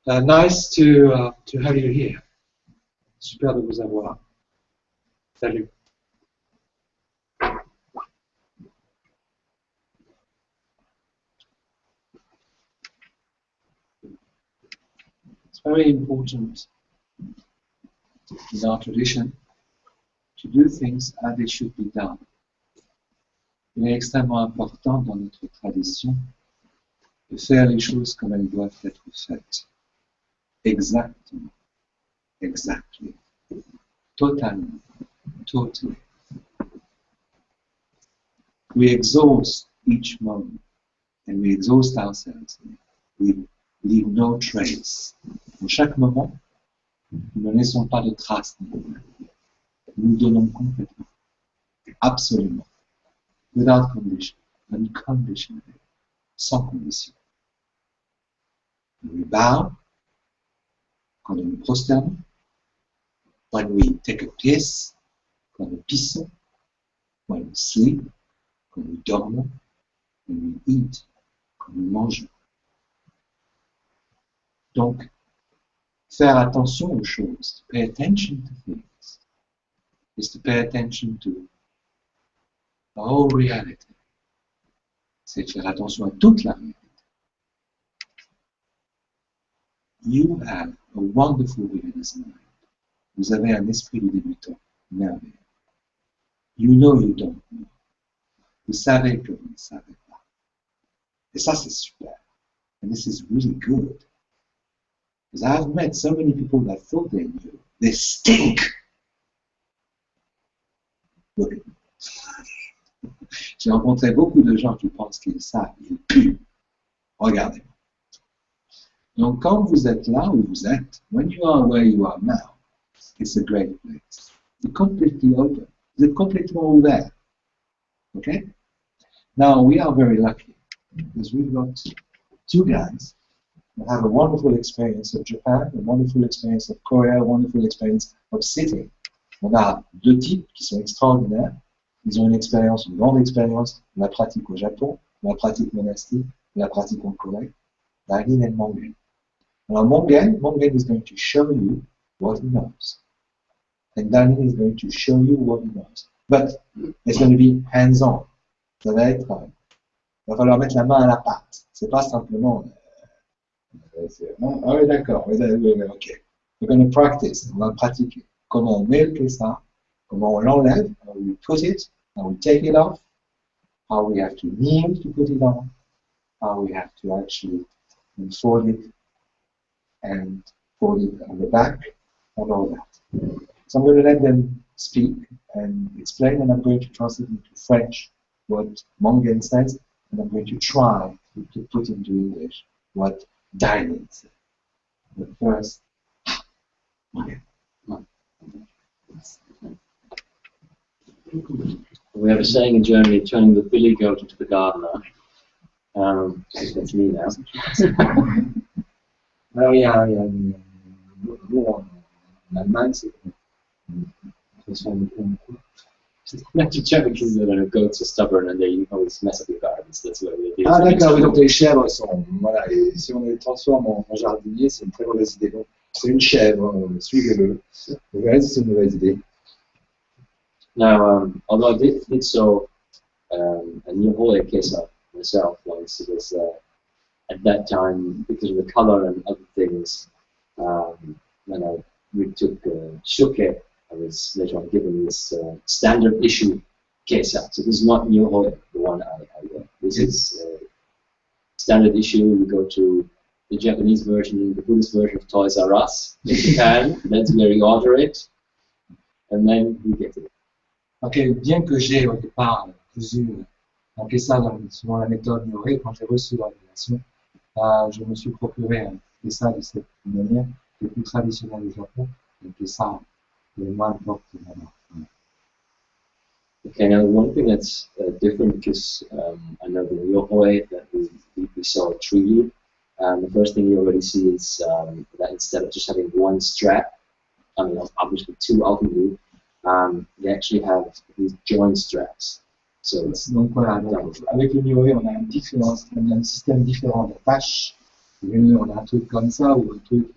Nice to have you here. Super de vous avoir. Salut. It's very important in our tradition to do things as they should be done. Il est extrêmement important dans notre tradition de faire les choses comme elles doivent être faites. Exactement. Exactly. Totalement. Totally. We exhaust each moment and we exhaust ourselves. We leave no trace. En chaque moment, nous ne laissons pas de traces. Nous donnons complètement. Absolument. Without condition. Unconditionally. Sans condition. When we bow, quand nous nous prosternons, when we take a piss, quand nous pissons, when we sleep, quand nous dormons, when we eat, quand nous mangeons. Donc, faire attention aux choses, to pay attention to things, is to pay attention to the whole reality. C'est faire attention à toute la réalité. You have a wonderful beginner's mind. Vous avez un esprit de débutant merveilleux. You know you don't know. Vous savez que vous ne savez pas. Et ça, c'est super. And this is really good. Because I've met so many people that thought they knew. They stink! Look at me. J'ai rencontré beaucoup de gens qui pensent qu'ils savent, ils puent. Regardez. Donc, quand vous êtes là où vous êtes, when you are where you are now, it's a great place. It's completely open. Vous êtes complètement ouvert. Okay? Now, we are very lucky because we've got two guys that have a wonderful experience of Japan, a wonderful experience of Korea, a wonderful experience of sitting. On a deux types qui sont extraordinaires. Ils ont une expérience, une grande expérience de la pratique au Japon, de la pratique monastique, de la pratique en Corée. Danin and Mongen. Now Mongen is going to show you what he knows. And Danin is going to show you what he knows. But it's going to be hands-on. Ça va être, il va falloir mettre la main à la pâte. C'est pas simplement, ah oui d'accord, oui, ok. We're going to practice, on va pratiquer. Comment on met le kessa, comment on l'enlève, how we put it, how we take it off, how we have to kneel to put it on, how we have to actually fold it and fold it on the back, and all that. So I'm going to let them speak and explain, and I'm going to translate into French what Mongen says, and I'm going to try to put into English what Dainin said. But first, Mongen. We have a saying in Germany, turning the billy goat into the gardener. That's me now. Alors, il y a une en Allemagne, c'est To check because the goats are stubborn and they always mess up your gardens. That's what it is. Ah d'accord, donc les chèvres sont, voilà, et si on les transforme en jardinier, c'est une très mauvaise idée. Donc, c'est une chèvre, suivez-le. Vous verrez si c'est une mauvaise idée. Now, although I did so a New Holy Kesa myself once, it was at that time, because of the color and other things, when I retook Shuke, I was later on given this standard issue Kesa. So this is not New Holy, the one I wear. This is standard issue. You go to the Japanese version, the Buddhist version of Toys R Us in Japan. That's where you order it, and then you get it. Ok, bien que j'ai au départ cousu un kessa selon la méthode Yoré, quand j'ai reçu la révélation, je me suis procuré un kessa de cette manière, qui est plus traditionnelle au Japon, un kessa que les moines portent maintenant. Okay, now one thing that's different, because I know the Yohoi that we saw at Tree, the first thing you already see is that instead of just having one strap, I mean obviously two ultimately, they actually have these joint straps. So it's donc voilà, avec le Nyoé, on a un système différent d'attache. On a un truc comme ça ou un truc,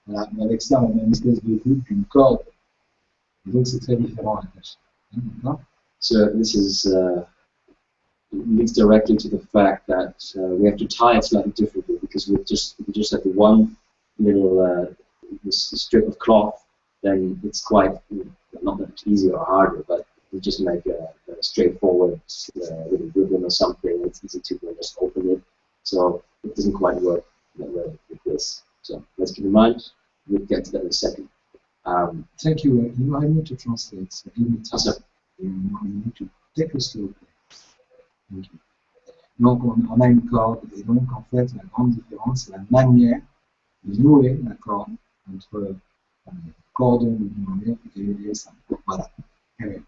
voilà. Mais avec ça, on a une espèce de boucle, une corde. Et donc c'est très différent à attacher. So this is leads directly to the fact that we have to tie it slightly differently because if we just have the one little this strip of cloth, then it's quite not that much easier or harder, but we just make a straightforward little ribbon or something. It's easy to just open it, so it doesn't quite work that way with this. So let's keep in mind. We'll get to that in a second. Thank you. I need to translate. So give me time. Awesome. You need to take a slow pace. Thank you. Donc on a une corde et donc en fait la grande différence c'est la manière de nouer la corde entre cordon de lumière et ça. Voilà. Anyway.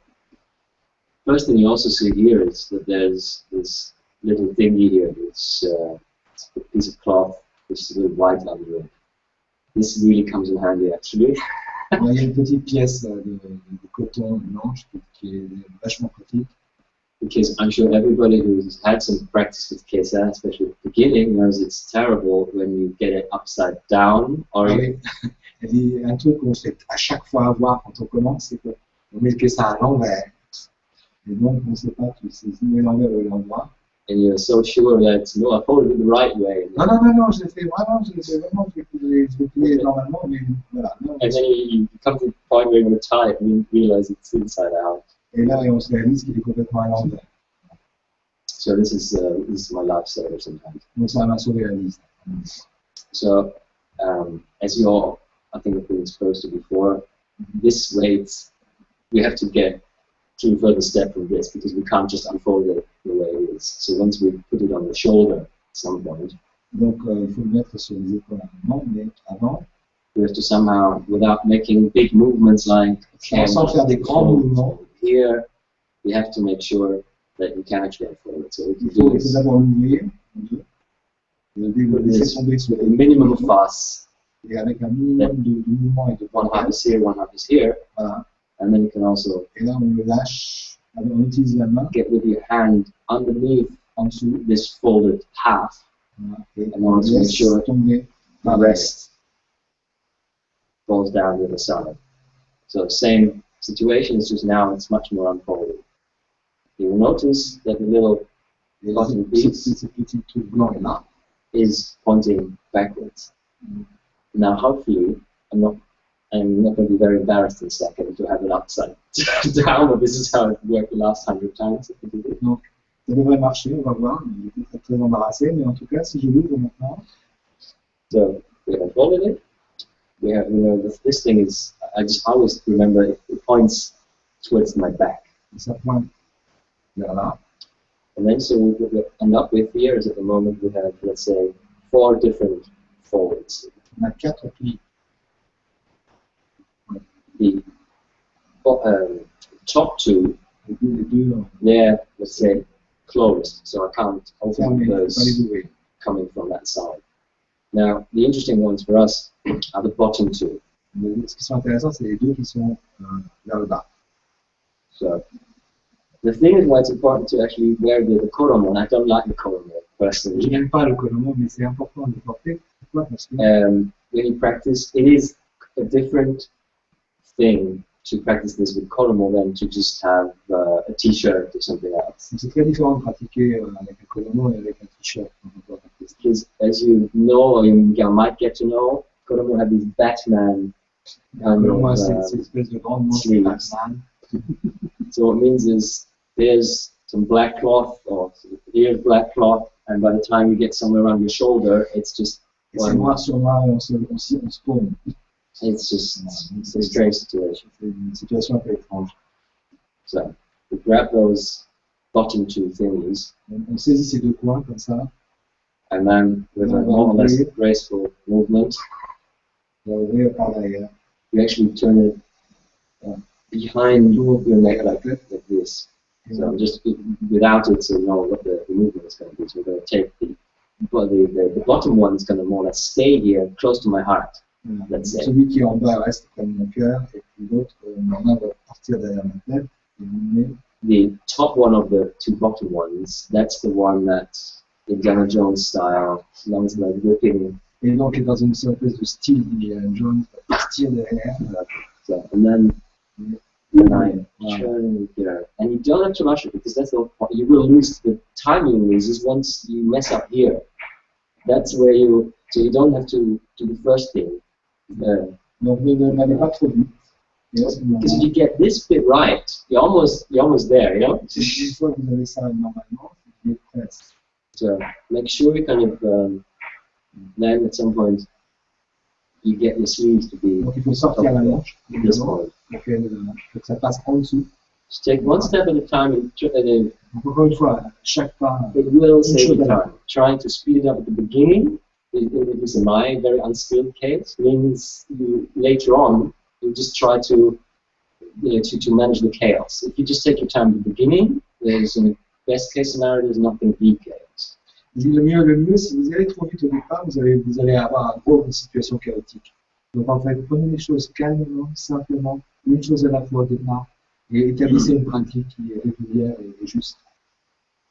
First thing you also see here is that there's this little thingy here, this piece of cloth, this little white under it. This really comes in handy actually. Il y a une petite pièce de coton blanche qui est vachement pratique. Because I'm sure everybody who's had some practice with Kesa, especially at the beginning, knows it's terrible when you get it upside down. Or oui. Il y a un truc qu'on fait à chaque fois avoir quand on commence, c'est qu'on met le Kesa à l'envers. Et donc on ne sait pas si c'est l'envers ou l'endroit. And you're so sure that no, I followed it the right way. Non, je l'ai fait vraiment, je l'ai plié normalement, mais voilà. Non, and then you come to the point where you're going to tie it and you realize it's inside out. Et là, on se réalise qu'il est complètement à l'envers. So this is my lifesaver sometimes. Donc ça m'a sauvé la vie. So as you all, I think, have been exposed to before, this weight we have to get to a further step from this because we can't just unfold it the way it is. So once we put it on the shoulder at some point, donc il faut le mettre sur les épaules à un moment, mais avant, we have to somehow, without making big movements like sans faire des grands mouvements, here, we have to make sure that we can actually unfold it. So we can il faut do this d'abord l'ouvrir, laisser tomber sur with a minimum of fuss. Et avec un minimum de mouvement et de one half is here, one half is here. Voilà. And then you can also et là, on le lâche, on utilise la main, get with your hand underneath en dessous, this folded half. Voilà. Et And on to make sure tomber the rest falls down the other side. So same situation, it's just now it's much more unfolded. You will notice that the little bottom piece is pointing backwards. Now hopefully I'm not going to be very embarrassed in a second to have it upside down, but this is how it worked the last 100 times. Donc, ça devrait marcher, on va voir. Il est très embarrassé, mais en tout cas, si je l'ouvre maintenant. So we have unfolded it. We have, this thing is, I just always remember it points towards my back. Ça pointe vers là. And then so what we end up with here is at the moment we have, let's say, 4 different folds. On a 4 plis. The top 2, they're, let's say, closed, so I can't open those coming from that side. Now, the interesting ones for us are the bottom 2. Ce qui sont intéressants, c'est les 2 qui sont vers le bas. So, the thing is why it's important to actually wear the koromo, and I don't like the koromo personally. Je n'aime pas le koromo, mais c'est important de le porter. Pourquoi? Parce que when you practice, it is a different thing to practice this with koromo than to just have a t-shirt or something else. C'est très différent de pratiquer avec un koromo et avec un t-shirt. Because as you know, or you might get to know, koromo have these Batman sleeves. So what it means is there's some black cloth, or here's black cloth, and by the time you get somewhere around your shoulder, it's just noir sur noir, on se paume. It's just it's a strange situation. C'est une situation un peu étrange. So we grab those bottom 2 thingies. On saisit ces 2 coins comme ça. And then with a more or less graceful movement, you actually turn it behind your neck like this. So just without it, so you know what the movement is going to be. So we're going to take the bottom one is going to more or less stay here, close to my heart. Let's say. Celui qui est en bas reste près de mon cœur, et puis l'autre, ma main va partir derrière ma tête. The top one of the 2 bottom ones, that's the one that Indiana Jones style, lungs like whipping. Et donc, dans une espèce de style Indiana Jones, partir derrière. So, and then I turn here. And you don't have to rush it because that's the point. You will lose the time you lose is once you mess up here. That's where you, so you don't have to do the first thing. Donc, n'allez pas trop vite. Because if you get this bit right, you're almost there, you know? Une fois que vous avez ça normalement, vous êtes presque. So make sure you kind of then at some point you get your sleeves to be. Donc il faut sortir la manche This point. pour que ça passe en dessous. Just take one step at a time and Donc encore une fois, chaque pas. it will save you time. Trying to speed it up at the beginning, at least in my very unskilled case, means you later on you just try to to manage the chaos. If you just take your time at the beginning, there's in the best case scenario there's nothing deep chaos. Le mieux, si vous allez trop vite au départ, vous allez avoir une situation chaotique. Donc en fait, prenez les choses calmement, simplement, une chose à la fois au départ, et établissez une pratique qui est régulière et juste.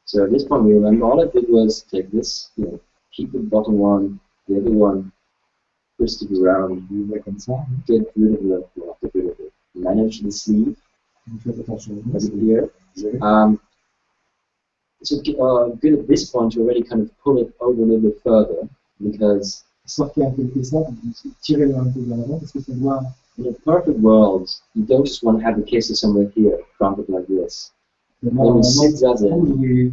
So at this point, we remember all I did was take this, keep the bottom one, the other one, twist it around, Comme ça. get rid of the, manage the sleeve, Vous faites attention. here. So good at this point to already kind of pull it over a little bit further because Sortez un peu le ça, tirez-le un peu vers l'avant parce que ça doit. in a perfect world, you don't just want to have the cases somewhere here, crumpled like this. When you sit as it,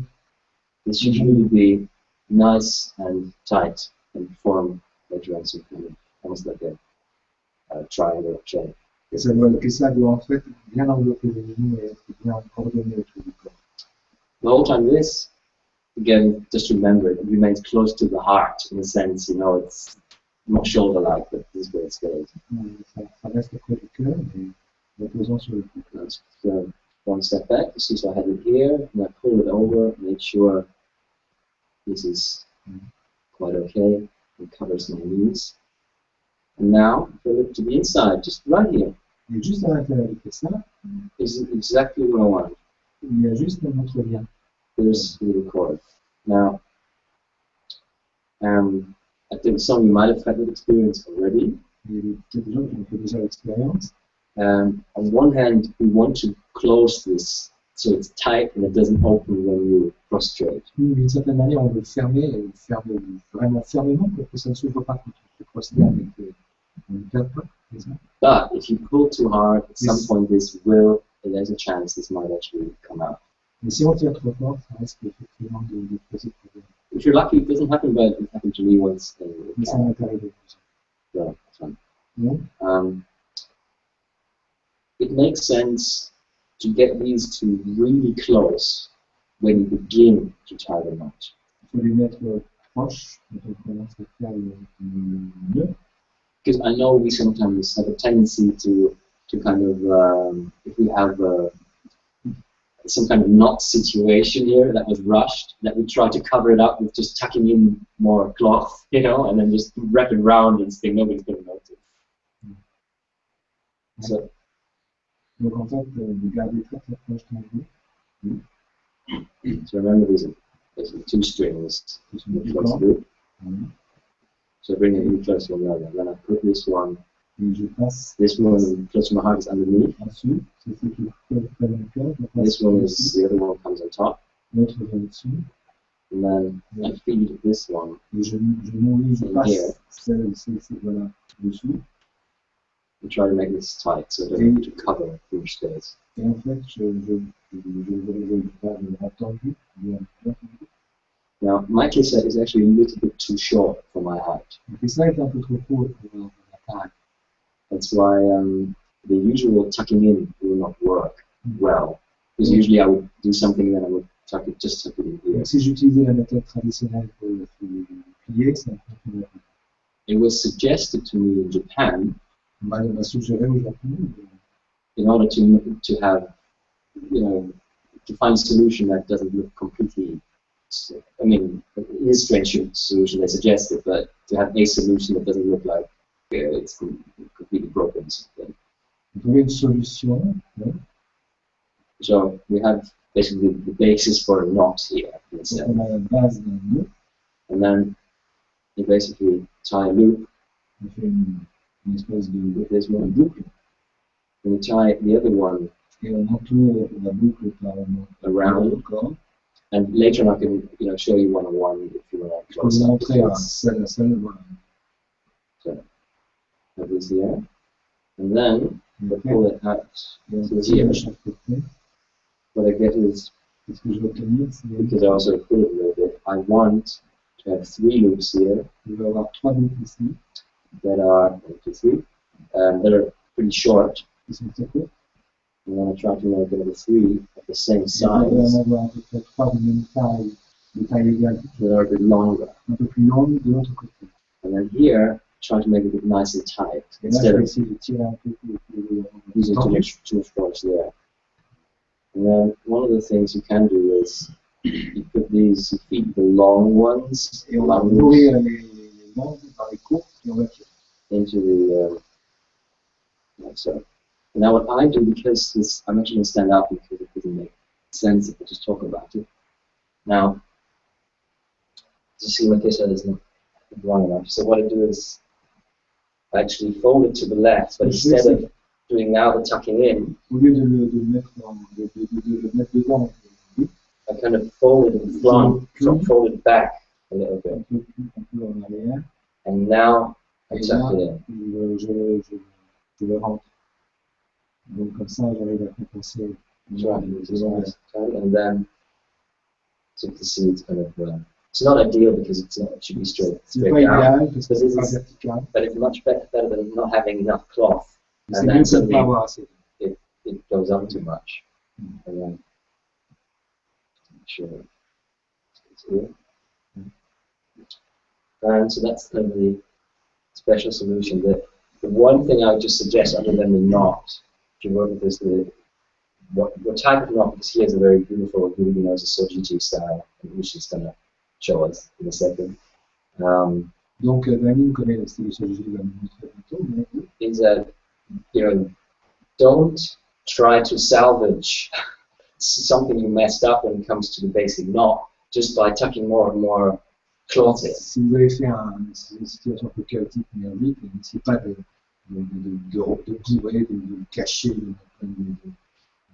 this should really be nice and tight and form later on some kind of almost like a triangle shape. Que ça doit en fait bien envelopper les genoux et être bien coordonné autour du corps. The whole time this, again, just remember it remains close to the heart in a sense, it's not shoulder-like, but this is where it stays. Ça reste près du cœur, mais reposant sur le cou. So one step back, you see, so I had it here, and I pull it over, make sure this is quite okay, it covers my knees. And now, if I look to the inside, just right here, Et juste à l'intérieur de ça, is exactly what I want. il y a juste un autre lien. There's the little cord. Now, I think some of you might have had that experience already. Il y a peut-être des gens qui ont fait déjà l'expérience. On one hand, we want to close this so it's tight and it doesn't open when you prostrate. D'une certaine manière, on veut fermer vraiment fermement pour que ça ne s'ouvre pas quand on se prosterne avec une carte. But if you pull too hard, at some point there's a chance this might actually come out. Mais si on tire trop fort, ça risque effectivement de poser problème. If you're lucky, it doesn't happen, but it happened to me once. Mais ça m'est arrivé. So, that's fine. Non? It makes sense to get these two really close when you begin to tie the knot. Il faut les mettre proches quand on commence à faire le nœud. Because I know we sometimes have a tendency to kind of, if we have some kind of knot situation here that was rushed, that we try to cover it up with just tucking in more cloth, and then just wrap it around and think nobody's going to notice. So, Donc en fait, de garder très très proche ton nœud. so remember these are two strings. Close group. So bring it in close to one another. Then I put this one. This one close to my heart is underneath. This one is the other one comes on top. And then I feed this one in here. And try to make this tight so it doesn't have to cover too space. Et en fait, Now, my case is actually a little bit too short for my height. That's why the usual tucking in will not work well. Because usually I would do something and I would tuck it in here. Si j'utilisais la méthode traditionnelle pour le plier, ça fonctionnerait pas. It was suggested to me in Japan On m'a suggéré au Japon. In order to have, to find a solution that doesn't look completely, I mean, it is a strange solution they suggested, but to have a solution that doesn't look like it's completely broken. Trouver une solution. So we have basically the basis for a knot here. Donc on a la base d'un nœud, And then you basically tie a loop on fait une espèce with this de one, boucle, and you tie the other one et on entoure la boucle par around. le corps. And later on I can show you one-on-one if you want Je to peux vous montrer draw à some. celle, voilà. So have this here. And then we Okay. pull it out Donc, to voici here. de chaque côté. What I get is, Ce que je vais obtenir, c'est because I also put it a little bit, I want to have 3 loops here je vais avoir 3 boucles ici, that are 1, 2, 3, that are pretty short. qui sont très courtes. And then I try to make the 3 of the same Je vais en size avoir à peu près 3 de même taille, de taille égale, that are a bit longer. un peu plus longues de l'autre côté. And then here, try to make it nice and tight Et là, je instead vais of essayer de tirer un peu plus using too much force there. And then one of the things you can do is you put these, you feed the long ones, Et on va long nourrir les longues par les courtes, et on va tirer. into the like so. Now what I do, because this, I'm actually going to stand up because it doesn't make sense if I just talk about it. Now, you see my case is not long enough. So what I do is I actually fold it to the left, but instead of doing now the tucking in, Au lieu de le mettre, de le mettre dedans, I kind of fold it in front, fold it back a little bit, un peu en arrière, and now I et tuck là, it in. je le rentre. Donc comme ça, j'arrive à compenser. And then, so you can see it's kind of, it's not ideal because it's not, it should be straight C'est pas down. idéal parce que Because c'est pas it's, vertical. but it's much better than not having enough cloth. C'est And mieux then que de ne suddenly pas avoir assez. it goes up too much. And then, sure, it's here. And so that's kind of the special solution. The one thing I would just suggest, other than the knot, if you work with this, what type of knot, because he has a very beautiful, really knows a Sojiji style, which is going to show us in a second. Donc Dani connaît le style Soji, il va nous montrer bientôt, mais Is that, you know, don't try to salvage something you messed up when it comes to the basic knot just by tucking more and more cloth in. si vous avez fait une situation un peu chaotique, merdique, n'essayez pas de bourrer, de cacher,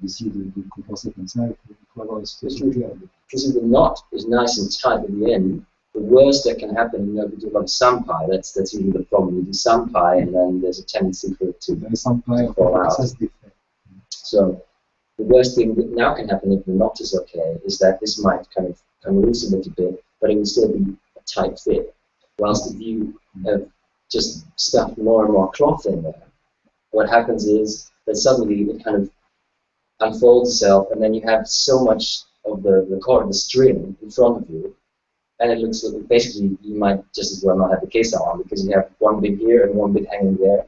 d'essayer de compenser comme ça. Il faut avoir une situation claire. Because if the knot is nice and tight at the end, the worst that can happen, you know, if you do like sampai, that's usually the problem. You do sampai and then there's a tendency for it to Dans les sampais, fall out. ça se défait. So the worst thing that now can happen if the knot is okay is that this might kind of come loose a little bit, but it will still be a tight fit. Whilst if you have just stuffed more and more cloth in there, what happens is that suddenly it kind of unfolds itself, and then you have so much of the cord, the string, in front of you, and it looks like basically you might just as well not have the case on because you have one bit here and one bit hanging there,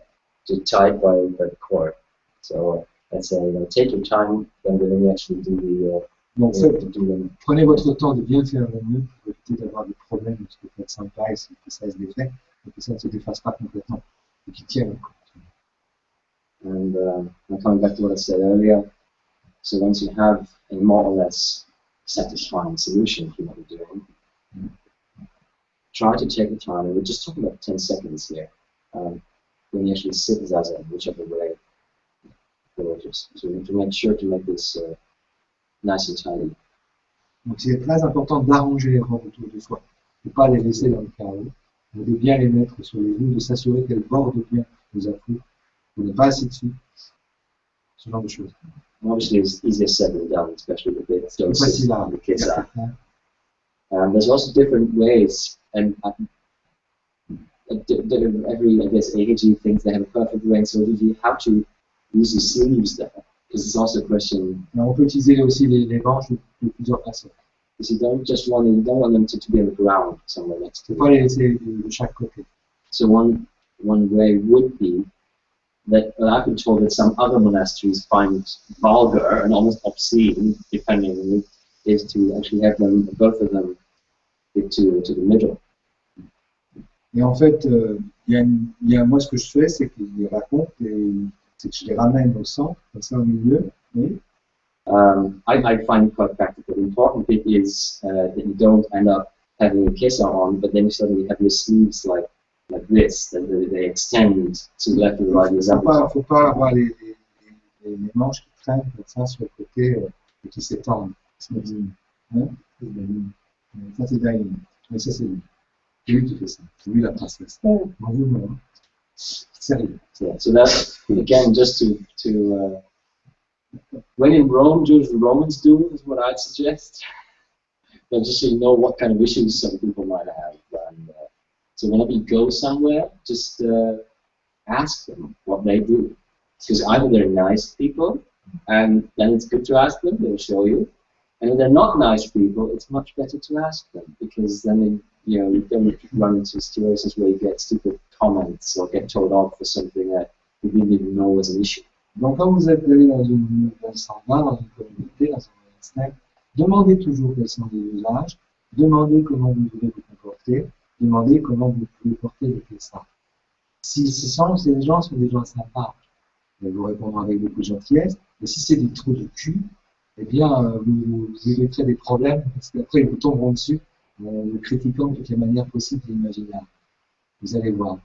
to tied by the cord. So let's say, you know, take your time when you actually do the. Donc, prenez votre temps de bien faire le nœud pour éviter d'avoir des problèmes lorsque vous faites sympa et que ça se défait, et que ça ne se défasse pas complètement, et qu'il tienne. And coming back to what I said earlier, so once you have a more or less satisfying solution for what you're doing, try to take the time, and we're just talking about 10 seconds here, when you actually sit zazen, whichever way, so to make sure to make this nice and tidy. Donc c'est très important d'arranger les robes autour de soi, de ne pas les laisser dans le carreau, mais de bien les mettre sur les genoux, de s'assurer qu'elles bordent bien les afflux, pour ne pas assis dessus, ce genre de choses. Obviously, it's easier said than done, especially with the C'est facile à kesa. There's also different ways, and every, I guess, AKG thinks they have a perfect way, so how to use the sleeves there, because it's also a question. Mais on peut utiliser aussi les manches de plusieurs façons. Because you don't want them to be on the ground somewhere next to Il ne faut pas les laisser de chaque côté. So one way would be that, well, I've been told that some other monasteries find vulgar and almost obscene, depending on you, is to actually have them, both of them, to the middle. Et en fait, moi ce que je fais, c'est que je les raconte, c'est que je les ramène au centre, comme ça au milieu, oui. I find it quite practical. The important bit is that you don't end up having a kesa on, but then you suddenly have your sleeves like this, that they extend to the left and the right. Faut pas avoir les manches qui traînent comme ça sur le côté et qui s'étendent. Hein? Ça c'est Daïn. Mais ça c'est lui. C'est lui qui fait ça. C'est lui la princesse. Non, vous non. Sérieux. Yeah, so that again, just to when in Rome, do as the Romans do is what I'd suggest. But just so you know what kind of issues some people might have. And, so whenever you go somewhere, just ask them what they do. Because either they're nice people, and then it's good to ask them, they'll show you. And if they're not nice people, it's much better to ask them, because then you don't run into situations where you get stupid comments or get told off for something that you didn't even know was an issue. Donc quand vous êtes allé dans un sangha, dans une communauté, dans un snack, demandez toujours quels sont les usages, demandez comment vous voulez vous comporter, demandez comment vous pouvez porter le kesa. Si les gens sont des gens sympas, ils vont vous répondre avec beaucoup de gentillesse, et si c'est des trous de cul, eh bien vous éviterez des problèmes, parce qu'après ils vous tomberont dessus, le critiquant de toutes les manières possibles et imaginables. Vous allez voir.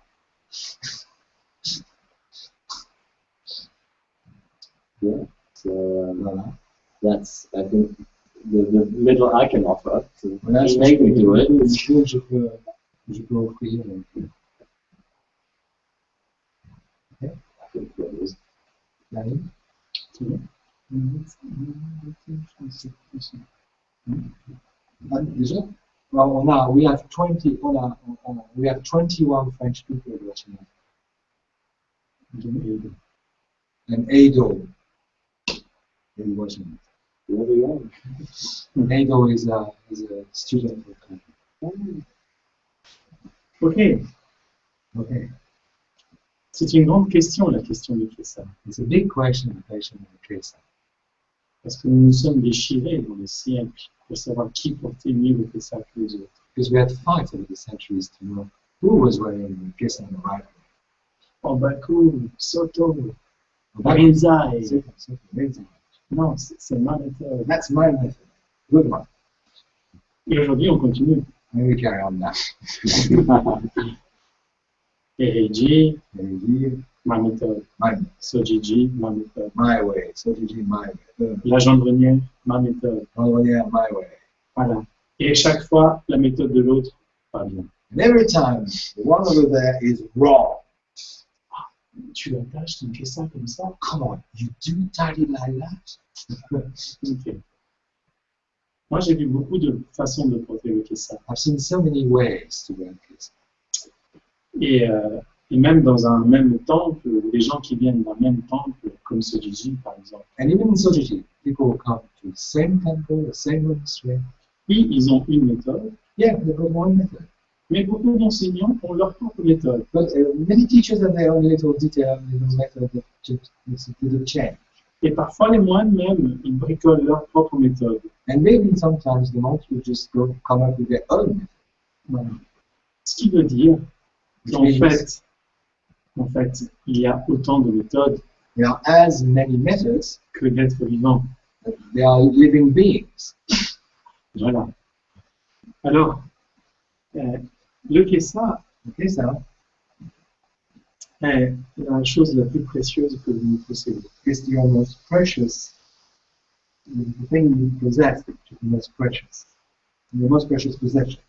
Yeah, so voilà. That's, I think, the little I can offer. So voilà, make me do it. Je peux offrir. Okay. I think that is. Déjà, well, we have 21 French people watching us. And Ado is watching it. Ado is a student of Kanye. Ok. Okay. C'est une grande question, la question du Kesa. It's a big question, the question of the Kesa. Parce que nous nous sommes déchirés dans les siècles pour savoir qui portait mieux le Kesa que les autres. Because we had fights over the centuries to know who was wearing the Kesa on the right way. Bakou, Soto, Rinzai. Non, c'est ma méthode. That's my method. Good one. Et aujourd'hui, on continue. And we carry on now. Eiji, ma méthode. My way. Sojiji, ma méthode. My way. Sojiji, my way. La gendronnière, ma méthode. Gendronnière, my way. Voilà. Et chaque fois, la méthode de l'autre, pas bien. And every time, the one over there is wrong. Tu attaches ton Kesa comme ça? Come on, you do tidy like that? Okay. Moi, j'ai vu beaucoup de façons de porter le Kesa. I've seen so many ways to wear Kesa. Et même dans un même temple, les gens qui viennent d'un même temple, comme Sojiji par exemple. And even in Sojiji, people come to the same temple, the same monastery. Oui, ils ont une méthode. Yeah, they've got one method. Mais beaucoup d'enseignants ont leur propre méthode. But many teachers have their own little detail, little method to change. Et parfois les moines même, ils bricolent leur propre méthode. And maybe sometimes the monks will just come up with their own method. Voilà. Ce qui veut dire qu'en fait, il y a autant de méthodes. There are as many methods que d'êtres vivants. They are living beings. Voilà. Alors, le Kesa est la chose la plus précieuse que vous possédez. It's your most precious, the thing you possess, which is the most precious, your most precious possession.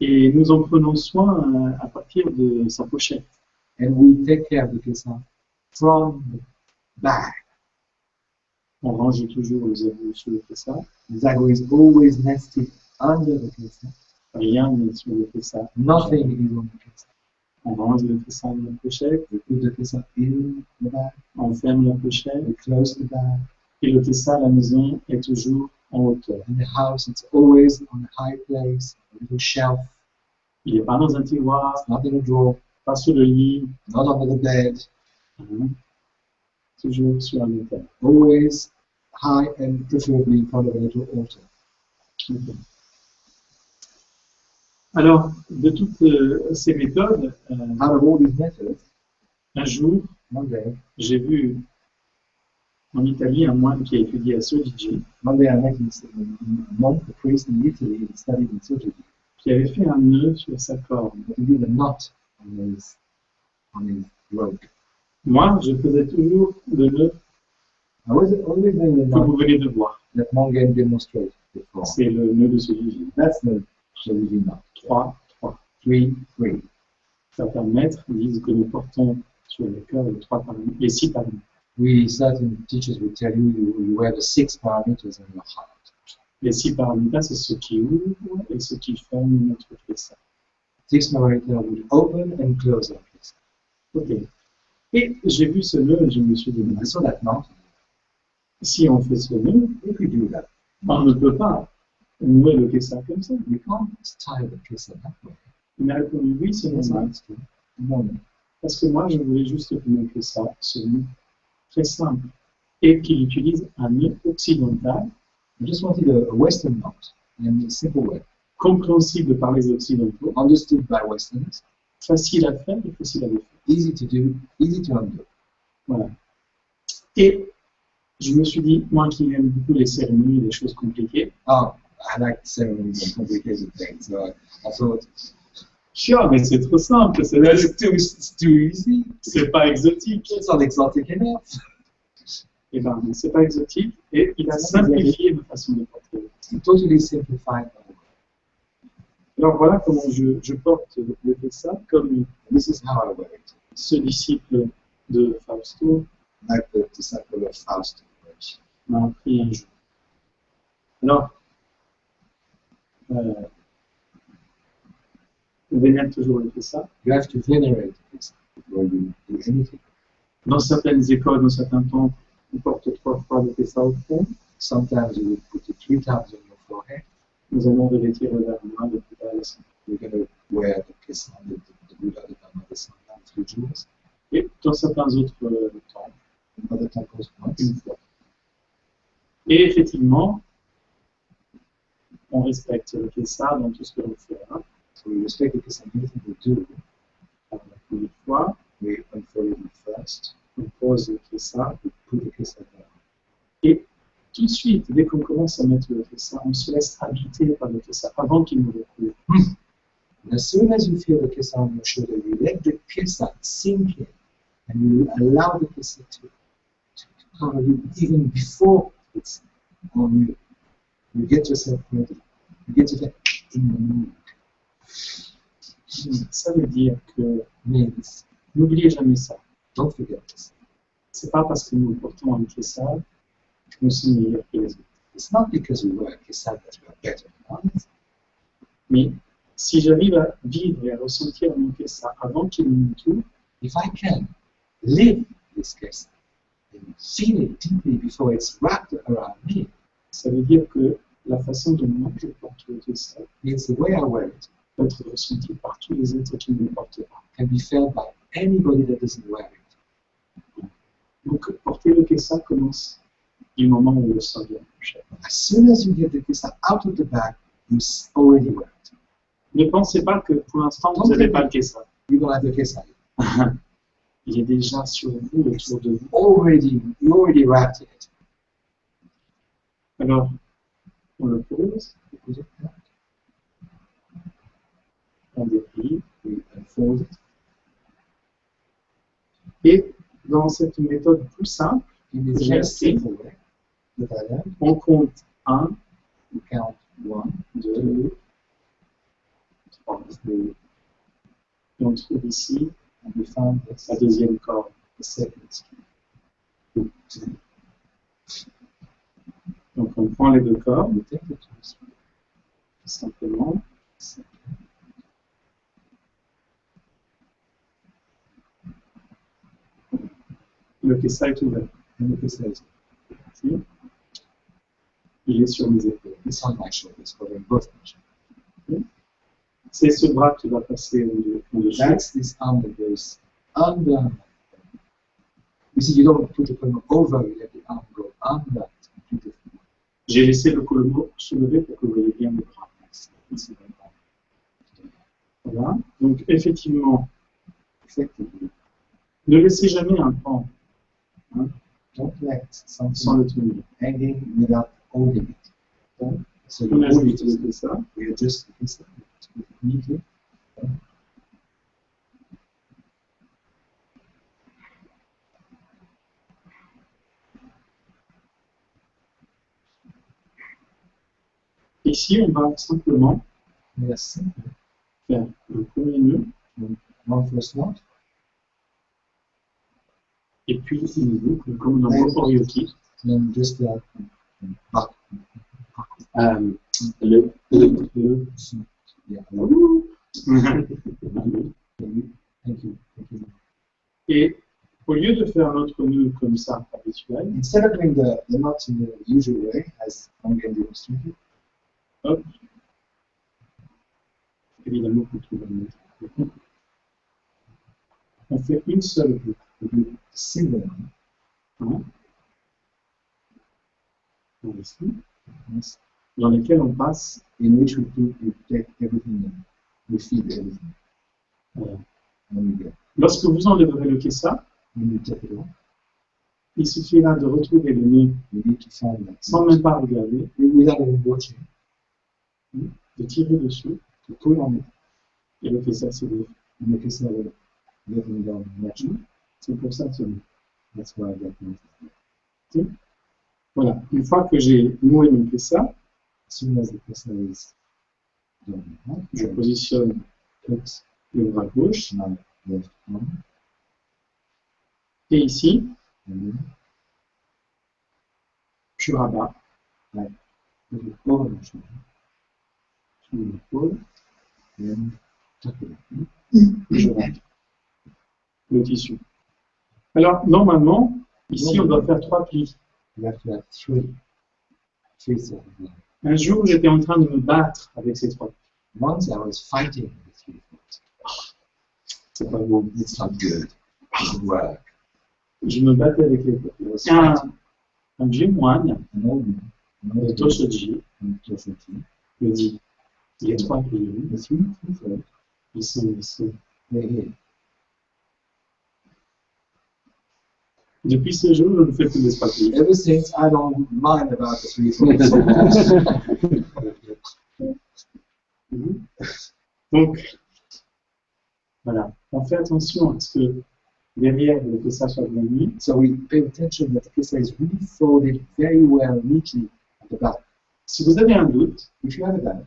Et nous en prenons soin à partir de sa pochette. And we take care of the Kesa from the bag. On range toujours le zago sur le Kesa. The zago is always nested under the Kesa. Rien n'est sur le Kesa. Nothing is on the Kesa. On range le Kesa dans la pochette. We put the Kesa in the bag. On ferme la pochette. We close the bag. Et le Kesa à la maison est toujours en hauteur. In the house, it's always on a high place, a little shelf. Il n'est pas dans un tiroir. It's not in a drawer. Pas sur le lit. Not under the bed. Toujours sur un autel. Always high and preferably in front of a little altar. Okay. Alors, de toutes ces méthodes, out of all these methods, un jour, one day, j'ai vu en Italie, un moine qui a étudié à Sogigi, One day I met a monk, a priest in Italy, he studied in Sojoji. qui avait fait un nœud sur sa corde. But he did a knot on his rope. Moi, je faisais toujours le nœud I was always doing the que vous knot venez de voir. that Mongen demonstrated before. C'est le nœud de Sogigi. That's the Sojoji knot. 3, 3. 3, 3. Certains maîtres disent que nous portons sur le cœur les 6 paramètres. Certain teachers will tell you you wear the 6 parameters in your heart. Les 6 paramètres, c'est ce qui ouvre et ce qui ferme notre kessa. 6 parameters will open and close our kessa. Ok. Et j'ai vu ce nœud et je me suis dit, I saw that knot. si on fait ce nœud, If we do that, on ne peut pas nouer le kessa comme ça. we can't tie the kessa that way. Il m'a répondu, oui, c'est Yes, normal. that's true. No. Parce que moi, je voulais juste que mon kessa ce nœud très simple et qu'il utilise un nœud occidental, I just wanted a Western knot in a simple way, compréhensible par les occidentaux, understood by Westerners, facile à faire et facile à défaire. easy to do, easy to undo. Voilà. Et je me suis dit, moi qui aime beaucoup les cérémonies et les choses compliquées, Oh, I like ceremonies and complicated things, so I thought, chiant, mais c'est trop simple, it's too easy. c'est pas exotique. It's not exotic enough. Eh ben, c'est pas exotique et il a simplifié ma façon de porter. It totally simplified my work. Alors voilà comment je porte le kessa comme This is how I wear it. ce disciple de Fausto Like the disciple of Faust. m'a appris un jour. Alors, on vénère toujours le kessa. You have to venerate this before you do anything. Dans certaines écoles, dans certains temples, on porte 3 fois le kessa au front. Sometimes you will put it 3 times on your forehead. Nous allons revêtir le dharma, le Bouddha, la Sainte. You're going to wear the kessa, the Buddha, the Dhamma, the Sangha, 3 jewels. Et dans certains autres temples, In other temples, once. une fois. Et effectivement, on respecte le kessa dans tout ce que l'on fait. Hein. So we respect the kessa in everything we do. Une fois, We unfold it first. on pose le kessa. We put the kessa down. Et tout de suite, dès qu'on commence à mettre le kessa, on se laisse habiter par le kessa avant qu'il nous recouvre. And as soon as you feel the kessa on your shoulder, you let the kessa sink in, and you allow the kessa to cover you even before it's on you. You get yourself ready. You get yourself in the mood. Ça veut dire que Means, n'oubliez jamais ça. don't forget this. C'est pas parce que nous portons un kessa que nous sommes meilleurs que les autres. It's not because we wear kessa that we are better than others. Mais si j'arrive à vivre et à ressentir mon kessa avant qu'il me touche, If I can live this kessa and feel it deeply before it's wrapped around me, ça veut dire que la façon dont moi je porte le kessa means the way I wear it peut être ressentie par tous les autres qui ne le portent pas. can be felt by anybody that doesn't wear it. Donc porter le kessa commence du moment où on le sent bien touché. As soon as you get the kessa out of the bag, you already wear it. Ne pensez pas que pour l'instant vous n'avez pas le kessa. You don't have the kessa. Il est déjà sur vous, autour de vous. You already wrapped it. Alors, on le pose, You put it down. on déplie, We unfold it. et dans cette méthode plus simple, In this J'ai very essayé. simple way that I learned, on compte 1, you count 1, 2, 3. 3, Et on trouve ici and we found this, la deuxième corde. the second ski. Donc on prend les 2 cordes, We take the 2 skis. tout simplement. Le kessa est ouvert. And the kessa is Ici. Il est sur mes épaules. it's on my shoulders, covering both my shoulders. C'est ce bras qui va passer au-dessus. That's this arm that goes under. You see, you don't put the column over, you let the arm go under to complete the figure. J'ai laissé le colombo soulevé pour que vous voyez bien le bras. Ici, Voilà. Donc effectivement, effectively, ne laissez jamais un pan. Hein. Don't let sans something le tenir. hanging without holding it. Okay? So On you hold ajoute it. le ça. We adjust the pizza neatly. Okay? Ici, on va simplement Yes. faire un premier nœud One first knot. et puis une boucle comme dans le orioki. And then just back. Le Yeah. Thank you. Et au lieu de faire notre nœud comme ça, habituel, Instead of doing the knot in the usual way, as I'm going to demonstrate, hop, évidemment qu'on trouve un nœud. On fait une seule boucle. we do a single knot. Ici, Yes. dans lesquels on passe In which we take everything in. We feed everything. Voilà. When we get. Lorsque vous enlèverez le kessa, When we take it off, il suffira de retrouver le nœud we need to find that. sans même pas regarder, Without even watching, de tirer dessus, to pull on it, et le kessa se lève. and the kiss will let them down naturally. C'est pour ça ce nœud. That's why I got it. Voilà. Une fois que j'ai noué mon kessa, As soon as the kiss is done, je positionne put le bras gauche, my left arm, et ici, and then je rabats put it over my shoulder, sur mon épaule, then tuck it up. et je rentre le tissu. Alors, normalement, ici, on doit faire 3 plis. You have to have three sets of lines. Un jour, j'étais en train de me battre avec ces 3 plis. Once I was fighting with three foot. C'est pas bon. It's not good. It doesn't work. Je me battais avec les 3 I was plis. fighting Un vieux moine an old man, an de old Toshoji man, Toshoji. me dit, les 3 plis, The three foot, ils sont ici. they're here. Depuis ce jour, je ne fais plus les 3 plis. Ever since, I don't mind about the three foot. Donc, voilà, on fait attention à ce que derrière le kessa soit bien mis. So we pay attention that the kissa is really folded very well, neatly at the back. Si vous avez un doute, If you have a doubt,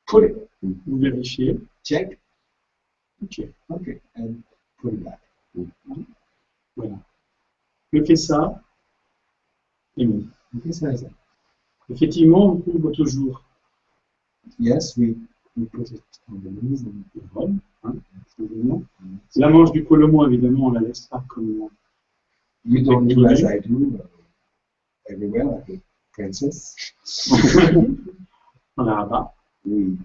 put it, vous vérifiez. check, Ok, okay, and put it back. voilà. Le kessa est mis. The kissa is Effectivement, on couvre toujours yes, we put it on the knees and le rhum, hein, évidemment. La manche du colomon, évidemment, on la laisse pas comme you don't do as I do everywhere like a princess. on la rabat, We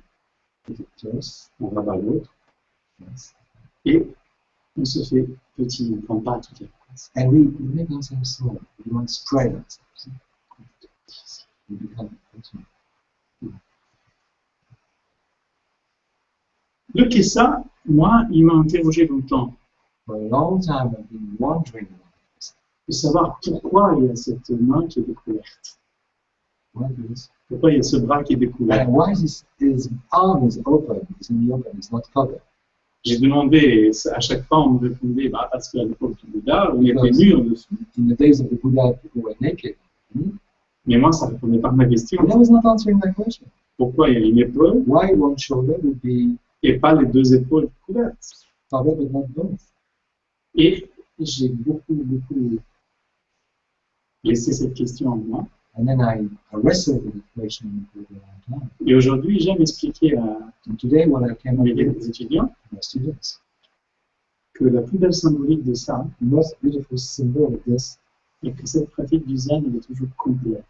put it close. on rabat l'autre, Yes. et on se fait petit, on ne prend pas toute la place. And we make ourselves small. We don't spread ourselves. We become small. Le kessa, moi, il m'a interrogé longtemps For a long time I've been wondering about this. de savoir pourquoi il y a cette main qui est découverte. Why this? Pourquoi il y a ce bras qui est découvert. And why his arm is open, is in the open, it's not covered. J'ai demandé, et à chaque fois on me répondait, bah, parce qu'à l'époque du Bouddha, on était nus en dessous. In the days of the Buddha, people were naked. Mais moi, ça ne répondait pas à ma question. And I was not answering that question. Pourquoi il y a une épaule Why one shoulder would be et pas les 2 épaules couvertes? covered but not both? Et j'ai beaucoup laissé cette question en moi. And then I wrestled with the question for a long time. Et aujourd'hui, j'aime expliquer à And today, what I came up mes with étudiants my students, que la plus belle symbolique de ça the most beautiful symbol of this, est que cette pratique du zen elle est toujours complète.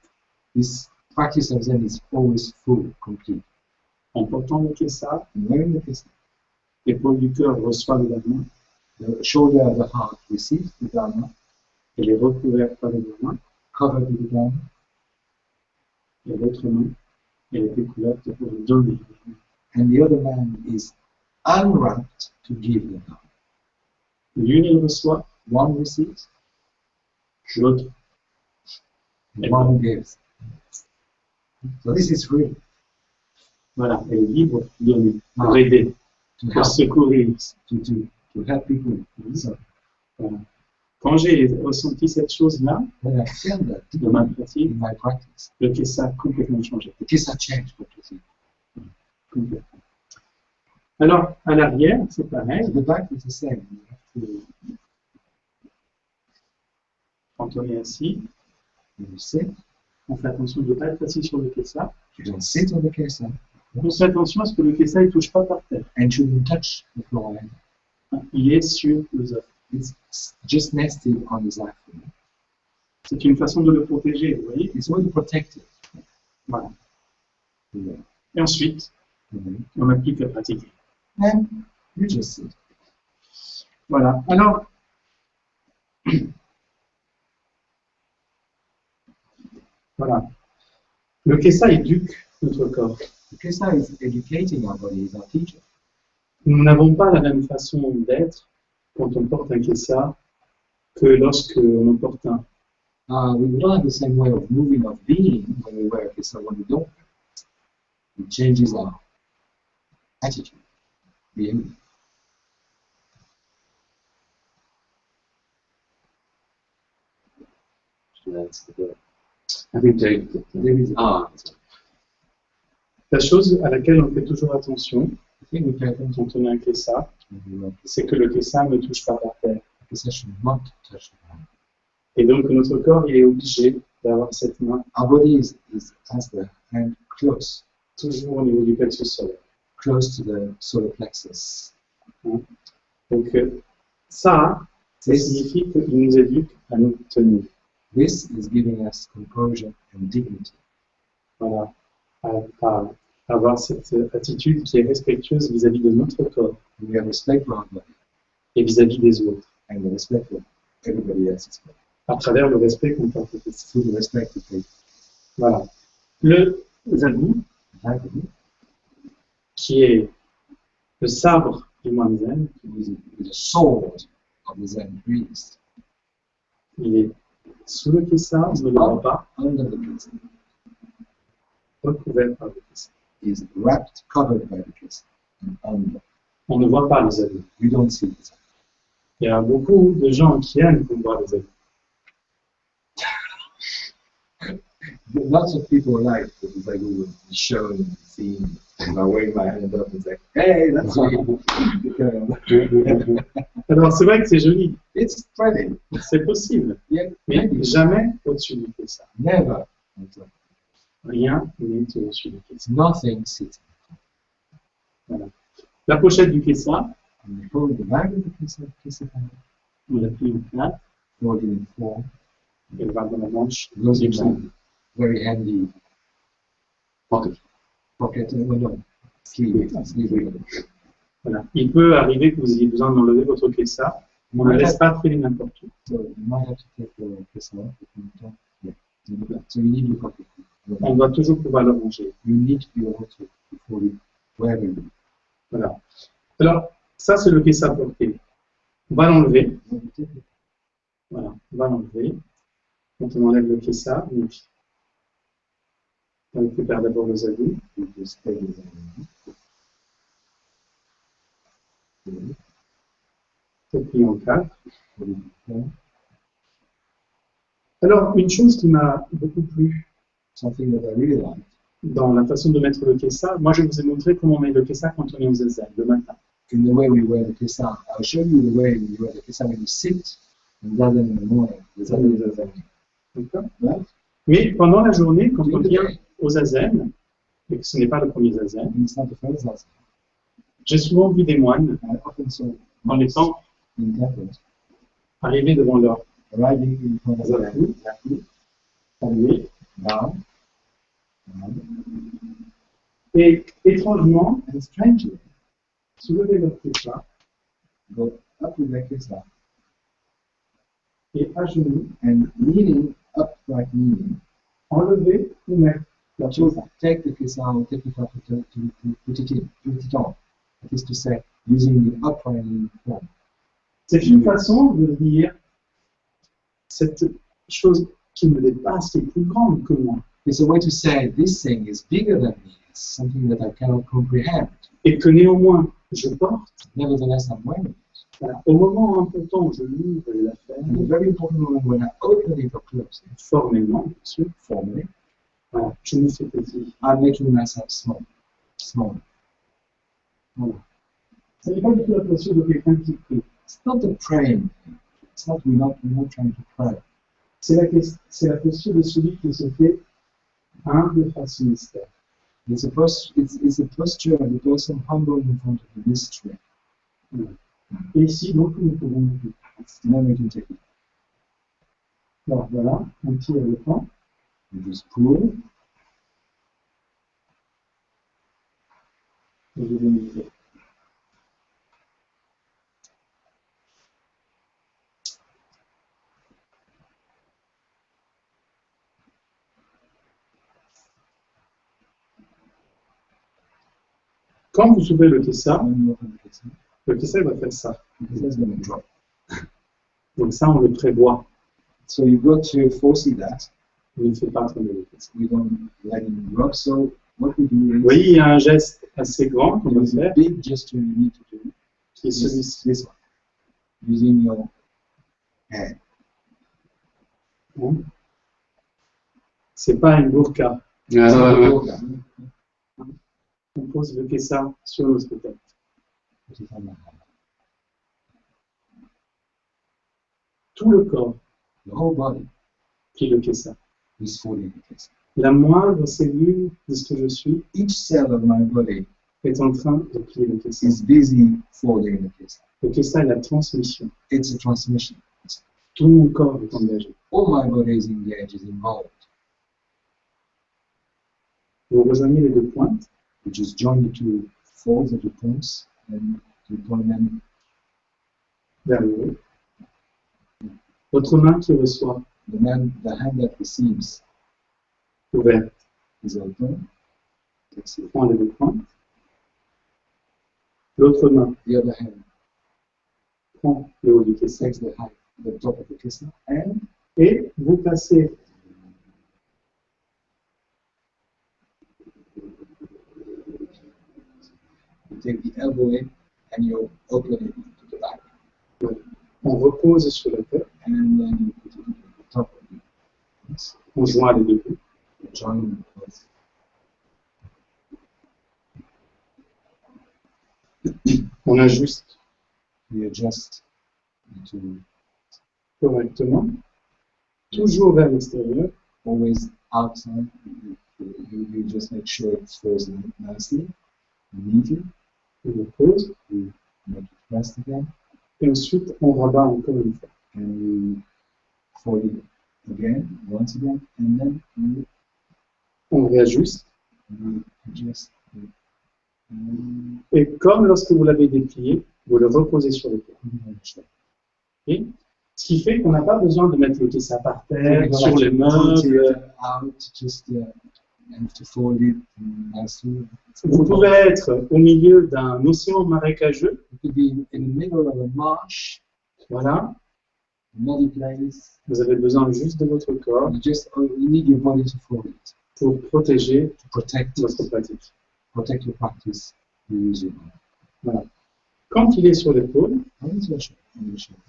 this practice of Zen is always full, complete. En portant le kessa, And wearing the kissa, l'épaule du cœur reçoit le dharma, the shoulder of the heart receives the Dharma, elle est recouverte par le dharma, covered with the Dharma, et l'autre main, elle est découverte pour le donner. and the other man is unwrapped to give the Dharma. L'une, elle reçoit, One receives, l'autre. The one who gives. So this is free. Voilà, elle est libre pour donner, pour Ah. aider, To pour help, secourir. to help people. So Voilà. Quand j'ai ressenti cette chose-là, when I feel that dans ma pratique, in my practice, le Kessa a complètement changé. the kiss a changed completely. Complètement. Alors, à l'arrière, c'est At pareil. the back is the same. You have to, Quand on est assis, when you sit, on fait attention de ne pas être assis sur le Kessa. you don't sit on the kiss On fait attention à ce que le Kessa ne touche pas par terre. and shouldn't touch the floor. Il est sur le zaf. It's just nested on the zafu. C'est une façon de le protéger, vous voyez. It's already protected. Voilà. Yeah. Et ensuite, Mhm. on n'a plus qu'à pratiquer. And you just sit. Voilà. Alors, voilà. Le Kessa éduque notre corps. The kissa is educating our body, is our teacher. Nous n'avons pas la même façon d'être quand on porte un Kessa que lorsque on en porte un. We don't have the same way of moving, of being when we wear a kissa when we don't. It changes our attitude, behavior. I think Dave. There is Ah, La chose à laquelle on fait toujours attention I think we pay attention quand on a un Kessa, when we wear c'est que le Kessa ne touche pas par terre. the kissa should not touch the ground. Et donc notre corps il est obligé d'avoir cette main Our body has the hand close toujours au niveau du plexus solaire. to the solar plexus. Donc ça This, signifie qu'il nous éduque à nous tenir. this is giving us composure and dignity. Voilà. À avoir cette attitude qui est respectueuse vis-à-vis de notre corps We have respect for our body et vis-à-vis des autres, and the respect for everybody else's body. à travers le respect qu'on porte au Kessa. Through the respect we take. Voilà. Le zabu, qui est le sabre du moine zen, With the sword of the Zen priest il est sous le Kessa, on ne le voit pas, under the kissa, recouvert par le Kessa. is wrapped, covered by the kissa, and under. On ne voit pas le zabu. We don't see it. Il y a beaucoup de gens qui aiment qu'on voit le zabu. Lots of people like the Zagu would be shown and seen. And I wave my hand up and say, "Hey, that's me." Alors c'est vrai que c'est joli, It's pretty. c'est possible, Yeah, mais maybe. jamais au-dessus du Kessa. Never. Rien n'est au-dessus du Kessa. Nothing sits. La pochette du Kessa, And you hold the bag of the kissa hand, on l'a pris en quatre, fold it in four. elle va dans la manche. It goes in du a very handy pocket. pocket. No, sleeve. Voilà. Il peut arriver que vous ayez besoin d'enlever votre Kessa, on ne laisse pas traîner n'importe où. So you might have to take the kissa off if you don't. Yeah. So you need your pocket. On doit toujours pouvoir le ranger. You need to be able to fold it wherever you Voilà. Alors, ça c'est le Kessa porté. On va l'enlever. want to take it. Voilà, on va l'enlever. Quand on enlève le Kessa, donc, on récupère d'abord le zabu. You just take it. C'est pris en quatre. Fold it in four. Alors, une chose qui m'a beaucoup plu Something that I really like. dans la façon de mettre le Kessa, moi je vous ai montré comment on met le Kessa quand on est au zazen, le matin. In the way we wear the kissa, I'll show you the way we wear the kissa when you sit and rather in the morning. The zazen. D'accord. Right? Mais pendant la journée, quand on During the vient day. au zazen, et que ce n'est pas le premier zazen, And it's not the first zazen. j'ai souvent vu des moines, I often saw dans les temps, in temples arriver devant leur arriving in front of zafu, the saluer, bow, et étrangement, and strangely soulever leur Kessa go up with the kissa et à genoux, and kneeling, upright kneeling, enlever ou mettre leur to Kessa. take the kissa and take it up to put it in, put it on. That is to say, using the upright kneeling form. C'est une façon de dire cette chose qui me dépasse, qui est plus grande que moi. It's a way to say this thing is bigger than me. It's something that I cannot comprehend. Et que néanmoins, je porte. Nevertheless, I'm wearing it. Voilà. Au moment important où je l'ouvre et la ferme, And the very important moment when I open it or close it, formellement, bien sûr, formally, voilà, je me fais petit. I'm making myself small. Small. Voilà. Ce n'est pas du tout la posture de quelqu'un qui prie. It's not the praying. It's not we're not trying to pray. C'est la posture de celui qui se fait humble face au mystère. It's a posture of the person humble in front of the mystery. Voilà. Et ici, donc, nous pouvons nous dire. Now we can take it. Alors voilà, on tire le temps. You just pull. Et je vais me dire. Quand vous ouvrez le Tessa, When you open the kiss, le Tessa va faire ça. the kiss is going to drop. Donc ça, on le prévoit. So you got to foresee that. On ne fait pas tomber le Tessa. We don't let it drop. So what we do Vous is voyez, il y a un geste assez grand qu'on va there's a faire, big gesture you need to do. qui est celui-ci. This one. Using your hand. Hein. C'est pas une burqa. Yoga. On pose le Tessa sur notre tête. Put it on the hand. Tout le corps The whole body qui est le Tessa. is folding the kiss. La moindre cellule de ce que je suis Each cell of my body est en train de plier le Tessa. is busy folding the kiss. Le Tessa est la transmission. It's a transmission. Tout mon corps est engagé. All my body is engaged, is involved. Vous rejoignez les deux pointes. You just join the two folds of the points and you join them. Vers le haut. Votre main qui reçoit, The hand that receives ouverte, is open. Takes it. prend les deux pointes. L'autre main The other hand prend le haut du Tessa. takes the top of the kiss and Et vous passez you take the elbow in and you open it to the back. on repose sur la tête, And then you put it on the top of the kiss. on joint les deux bouts. You join both. On ajuste You adjust to correctement, toujours vers l'extérieur, always outside. You just make sure it flows nicely, neatly. on repose, You make it rest again, et ensuite on rabat encore une fois. and you fold it again, once again, and then On réajuste, you adjust. et comme lorsque vous l'avez déplié, vous le reposez sur le corps. Ok. Ce qui fait qu'on n'a pas besoin de mettre le Tessa par terre, sur les meubles. Out, just and to fold it nicely. Vous pouvez être au milieu d'un océan marécageux, You could be in the middle of a marsh, voilà. muddy place. Vous avez besoin juste de votre corps You need your body to fold it, pour protéger to protect votre pratique. protect your practice. You use your body. Voilà. Quand il est sur l'épaule, How is your shoulder? On your shoulder.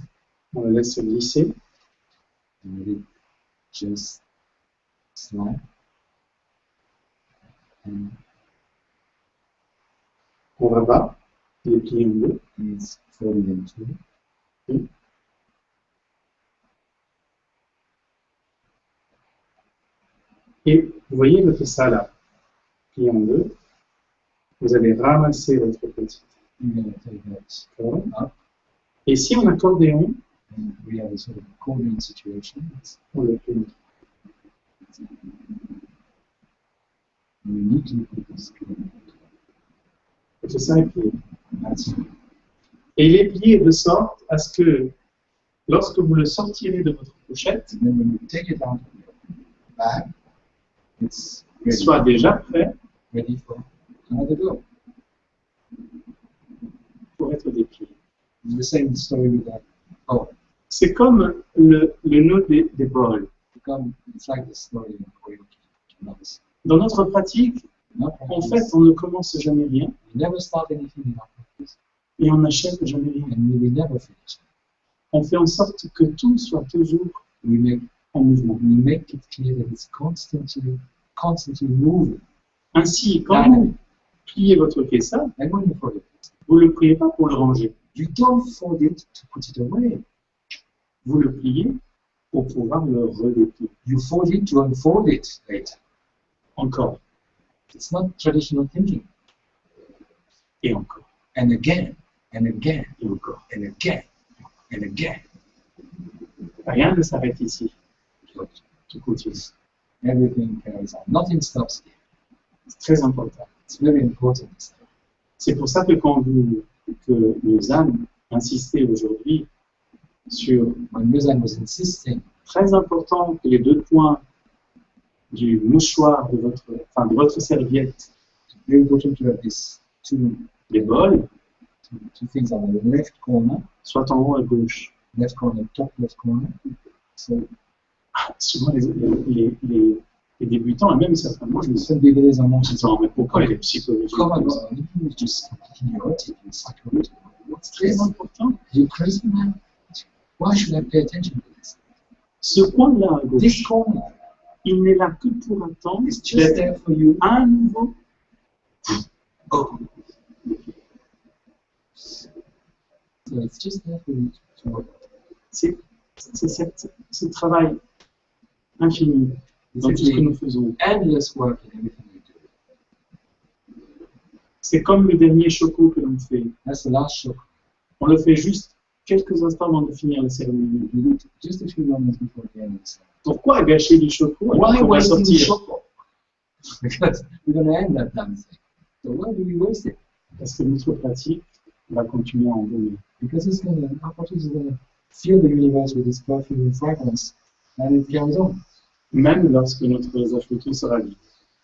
on le laisse glisser. And let it just slide. And On rabat, il est plié en deux. it's folded in two. Et vous voyez le Tessa là, plié en deux. Vous allez ramasser votre petite You're going to take that corps. up. Et si on accordéon, And we have a sort of accordion situation. on le plie. You need to put this Le Tessa est plié. That's Et il est plié de sorte à ce que lorsque vous le sortirez de votre pochette, and then when you take it out of your bag, it's il soit déjà prêt ready for another go. pour être déplié. It's the same story with that. Oh, C'est comme le nœud des bols. It's like the story of Koyoki. Dans notre pratique, en fait, on ne commence jamais rien We never start anything in our practice, et on n'achève jamais rien. and we will never finish. On fait en sorte que tout soit toujours We en mouvement. make it clear that it's constantly moving. Ainsi, quand vous pliez votre kessa, And when you forget it, vous ne le pliez pas pour le ranger. you don't forget to put it away. Vous le pliez pour pouvoir le redéplier. You forget to unfold it later. Encore It's not traditional thinking. et encore And again, and again, et encore. and again, and again. Rien ne s'arrête ici. Tout continue. Everything carries on. Nothing stops here. C'est très important. It's very important. C'est pour ça que que Lausanne insistait aujourd'hui sur When Muzan was insisting, très important que les deux points du mouchoir de votre serviette, very important to have these des bols, two things on the left corner, soient en haut à gauche. left corner, top left corner. So Souvent les débutants, et même certainement, je me suis some beginners are not dit, mais pourquoi il est psychologique come comme on, ça? it's just idiotic and psychological. What's Très this? important. You crazy man? Why should I pay attention to this? Ce coin-là à This gauche, corner il n'est là que pour attendre is just there d'être for you. à nouveau. Oh. So it's just there for you to C'est ce travail infini dans tout ce que nous faisons. endless work in everything we do. C'est comme le dernier choco que l'on fait. That's the last show. On le fait juste quelques instants avant de finir la cérémonie. We do it just a few moments before the end of the ceremony. Pourquoi gâcher du choco alors Why qu'on va waste the sortir? choco? Because we're going to end that damn thing. So why do we waste it? Parce que notre pratique va continuer à en donner. Because our practice is going to fill the universe with this perfume and fragrance, and it carries on. Même lorsque notre zafuto sera vide.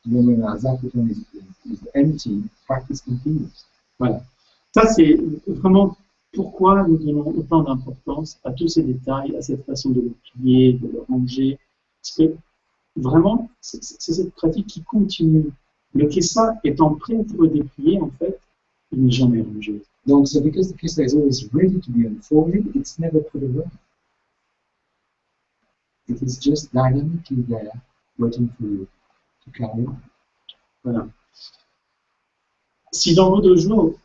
When our zakuton is empty, practice continues. Voilà. Ça, c'est vraiment pourquoi nous donnons autant d'importance à tous ces détails, à cette façon de le plier, de le ranger. Parce que vraiment, c'est cette pratique qui continue. Le kessa étant prêt pour le déplier, en fait, il n'est jamais rangé. Donc, so because the kissa is always ready to be unfolded, it's never put away. It is just dynamically there, waiting for you to carry on. Voilà. Si dans vos dojo,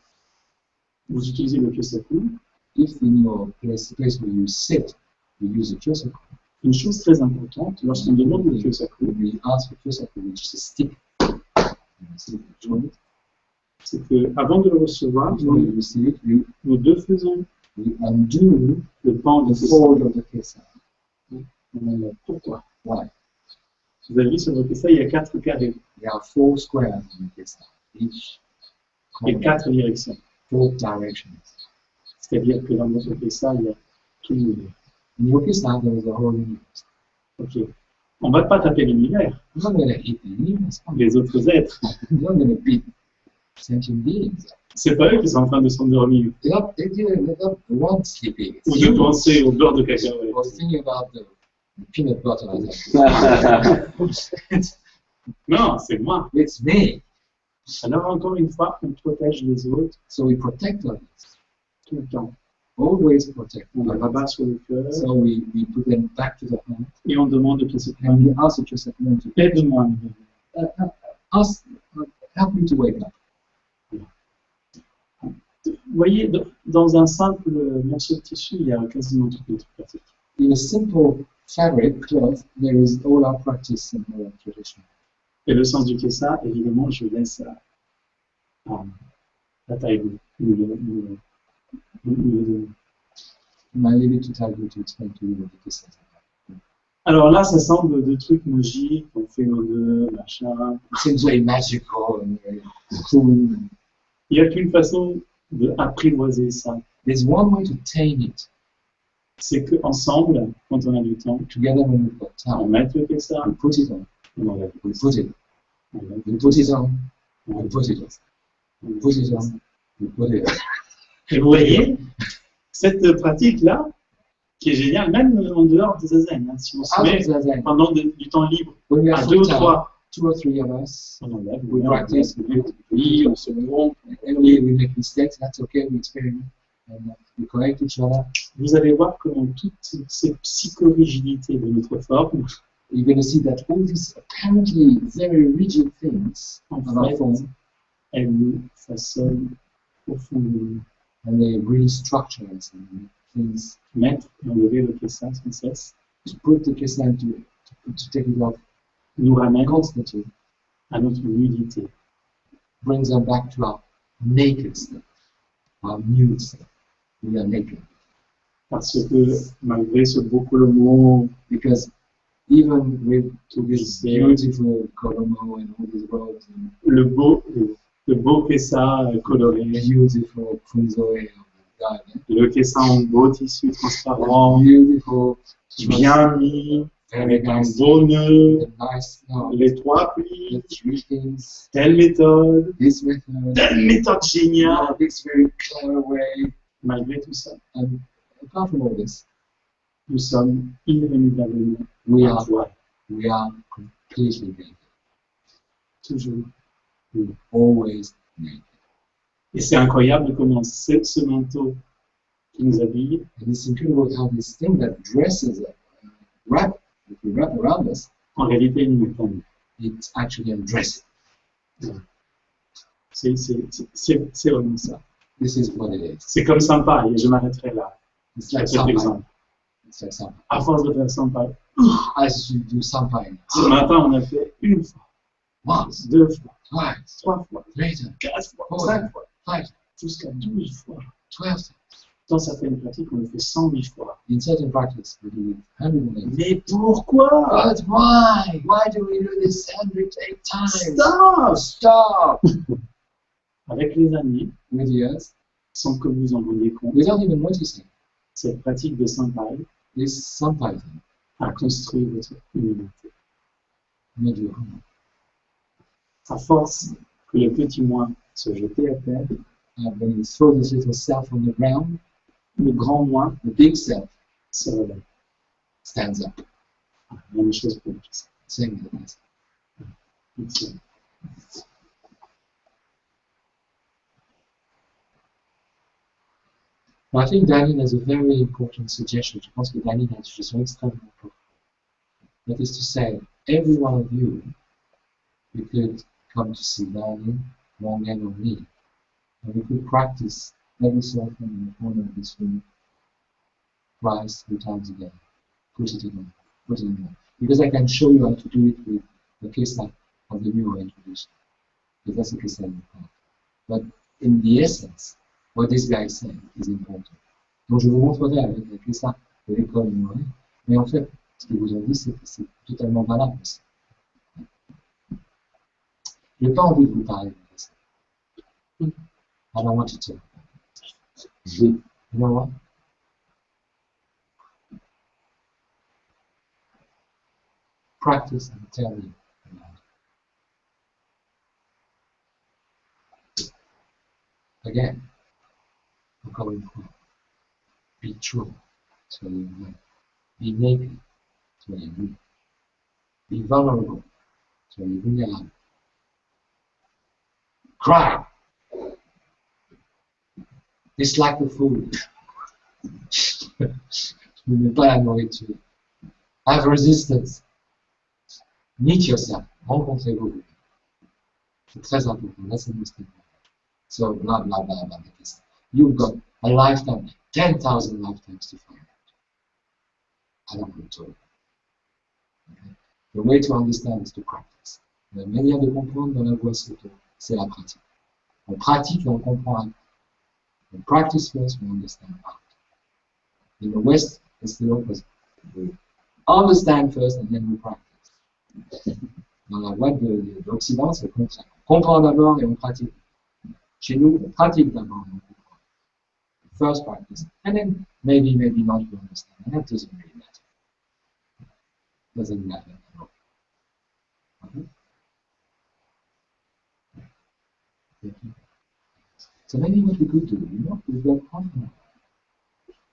vous utilisez le kyosaku, If in your place where you sit, you use a kyosaku, une chose très importante, lorsqu'on demande le kyosaku, we ask for kyosaku, which is a stick. c'est qu'avant de le recevoir, When you receive it, nous défaisons we undo le pan de the kessa. fold of the kissa. Pourquoi? Why? Vous avez vu sur le kessa, il y a 4 carrés There are 4 squares in the kissa, each et corner, 4 directions. 4 directions. C'est-à-dire que dans notre kessa, il y a tout l'univers. In your kissa, there is a whole universe. Ok. On ne va pas taper l'univers, You're not going to hit the universe. les autres êtres. You're not going to beat sentient beings. C'est pas eux qui sont en train de s'endormir They're not the ones sleeping. It's ou de you. penser au beurre de cacahuète. Or thinking about the peanut butter. Non, c'est moi. It's me. Alors encore une fois, on protège les autres So we protect others. tout le temps. Always protect On les others. rabat sur le cœur So we put them back to the heart. et on demande que ce And we ask the Joseph to aide-moi. help me to wake up. Vous voyez, dans un simple morceau de tissu, il y a quasiment toute notre pratique. In a simple fabric cloth, there is all our practice and all our tradition. Et le sens du kessa, évidemment, je laisse à Taïgo nous le donner. And I leave it to Taigu to explain to you what it is. Alors là, ça semble de trucs magiques, on fait nos deux, machin. It seems very magical and very cool. Il n'y a qu'une façon d'apprivoiser ça. There's one way to tame it. C'est qu'ensemble, quand on a du temps, Together when we've got on time, met le kessa, we put it on. on enlève We le kessa, put it. on enlève We le put it kessa, on. on We enlève put le it on. kessa. We put it on. We put it on. Et vous voyez, cette pratique-là, qui est génial, même en dehors des zazen, hein, si on se Out met of zazen, pendant du temps libre, when we à are deux ou full time, trois, 2 or 3 of us, on enlève, we practice, oui, on se trompe. and we make mistakes, that's okay, we experiment, and we correct each other. Vous allez voir comment toutes ces psychorigidités de notre forme, You're going to see that all these apparently very rigid things en of our fait, form, elles nous façonnent profondément. and they really structure us and make things Mettre et enlever le kessin sans cesse to put the kesa to take it off nous ramène constantly, à notre nudité. brings us back to our naked state, our nude state. We are naked. Parce que malgré ce beau colombo, Because even with this C'est- beautiful koromo and all these robes and le beau kessin coloré, beautiful funzoe of the garden, le kessin en beau tissu transparent, beautiful, bien mis, very avec un nice, beau nœud, the nice, no, les 3 the plis, 3 things, telle méthode, this method, telle méthode géniale. this very clever way, Malgré tout ça, and apart from all this, nous sommes irrémédiablement we à are poil. completely naked, Toujours. always naked. Et c'est incroyable comment ce manteau qui nous habille And it's incredible how this thing that dresses wrap, if we wrap around us, en réalité nous met en nu. it's actually undressing. C'est vraiment ça. This is what it is. C'est comme sympa, et je m'arrêterai là. It's À like cet sampai. exemple. It's like sampai. À force de faire sympa, As you do sampai, ce matin on a fait une fois, once, 2 fois, twice, 3 fois, later, 4 fois, 4, 5 fois, 5, jusqu'à 12 fois. 12. Dans certaines pratiques, on le fait 108 fois. In certain practice, we do it 108. Mais pourquoi? But why? Why do we do this 108 times? Stop! Stop! Avec les années, With years, sans que vous en rendiez compte, without even noticing, cette pratique de Saint-Paul this sampai thing a construit votre humanité. made you humble. À force que le petit moi se jetait à terre, When you throw this little self on the ground, le grand moi the big self se relève. stands up, Même chose pour le Christ. saying that. Merci. I think Danny has a very important suggestion. Je pense que Danny a une suggestion extrêmement importante. That is to say, every one of you, you could come to see Danny, Morgan, or me, and we could practice every so often in the corner of this room, twice, 3 times a day. Put it in. Because I can show you how to do it with the case of the new introduction. Because that's the case in the past. But in the essence, what this guy is saying is important. Donc je vous montrerai avec la case de l'école Murray, mais en fait, ce que vous avez dit, c'est que c'est totalement valable aussi. Je n'ai pas envie de vous parler de ça. I don't want to talk. You know what? Practice and tell me. Again, encore une fois, be true, soyez vrai. Be naked, soyez nu. Be vulnerable, soyez vulnérable. Cry. Dislike the food. Ne mets pas la nourriture. Have resistance. Meet yourself. Rencontrez-vous. C'est très important. That's the most important. So, blah, blah, blah, blah. You've got a lifetime, 10,000 lifetimes to find out. I don't want to. Okay? The way to understand is to practice. La manière de comprendre dans la voie c'est la pratique. On pratique et on comprend. On practice first, we understand out. In the West, it's the opposite. We understand first and then we practice. Dans la voie de l'Occident, c'est le contraire. On comprend d'abord et on pratique. Chez nous, on pratique d'abord et on comprend. First practice. And then maybe not you understand. And that doesn't really matter. Doesn't matter at all. Okay? Thank you. So maybe what we could do, we've got half an hour.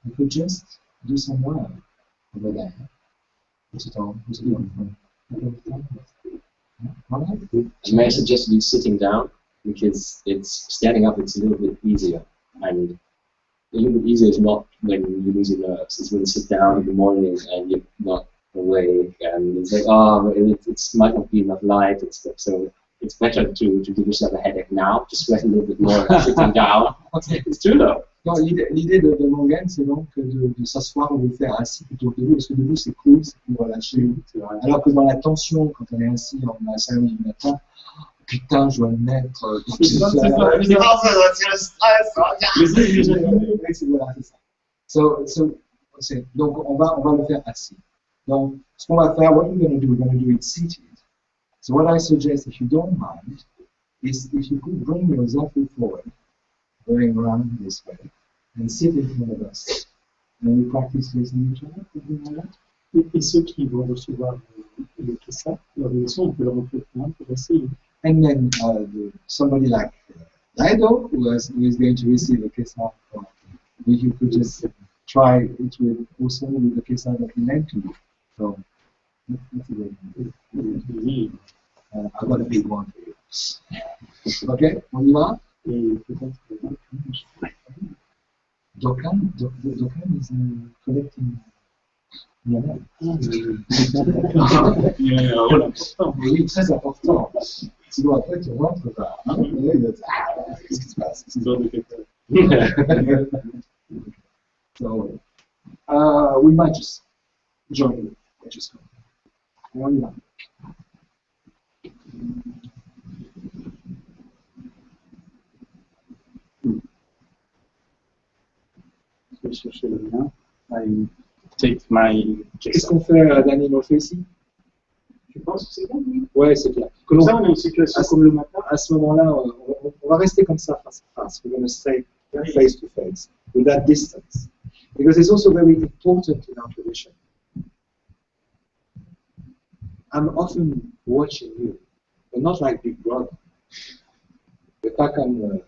We could just Doucement, on va derrière. Tout en voilà. And may I suggest you sitting down, because it's standing up, it's a little bit easier. And a little bit easier is not when you lose your nerves. It's when you sit down in the morning and you're not awake, and it's like, oh, it might not be enough light and stuff. So it's better to give yourself a headache now, to sweat a little bit more sitting down. It's true though. Non, l'idée de Morgan, c'est donc de s'asseoir ou de faire assis plutôt que debout, parce que debout c'est cool, c'est pour relâcher. Alors que dans la tension, quand on est assis en matin du matin, putain, je dois le mettre. C'est le stress. Voilà, c'est ça. Donc on va le faire assis. Donc ce qu'on va faire, what we're going to do it seated. So what I suggest, if you don't mind, is if you could bring yourself forward, going around this way, and sit in front of us. And we practice listening to each other, something like that. Et ceux qui vont recevoir le ça, leur leçon, on peut leur montrer pour essayer. And then somebody like Lido, who is going to receive a Kesa, if you could just try it with also with the Kesa that we meant to do. So that's a good idea. I've got a big one for you. Okay, on y va? Et peut-être Dokan is collecting miel. Oui, très important. Sinon après tu rentres là. Qu'est-ce qui se passe? So, we might just join you. Just go. On y va. Je vais chercher le mien. I take my. Qu'est-ce qu'on fait, Daniel, on le fait ici? Tu penses que c'est bien, oui? Ouais, c'est clair. Comme ça, on a une situation comme le matin. À ce moment-là, on va rester comme ça face à face. We're going to stay face to face with that distance. Because it's also very important in our tradition. I'm often watching you, but not like Big Brother. C'est pas comme.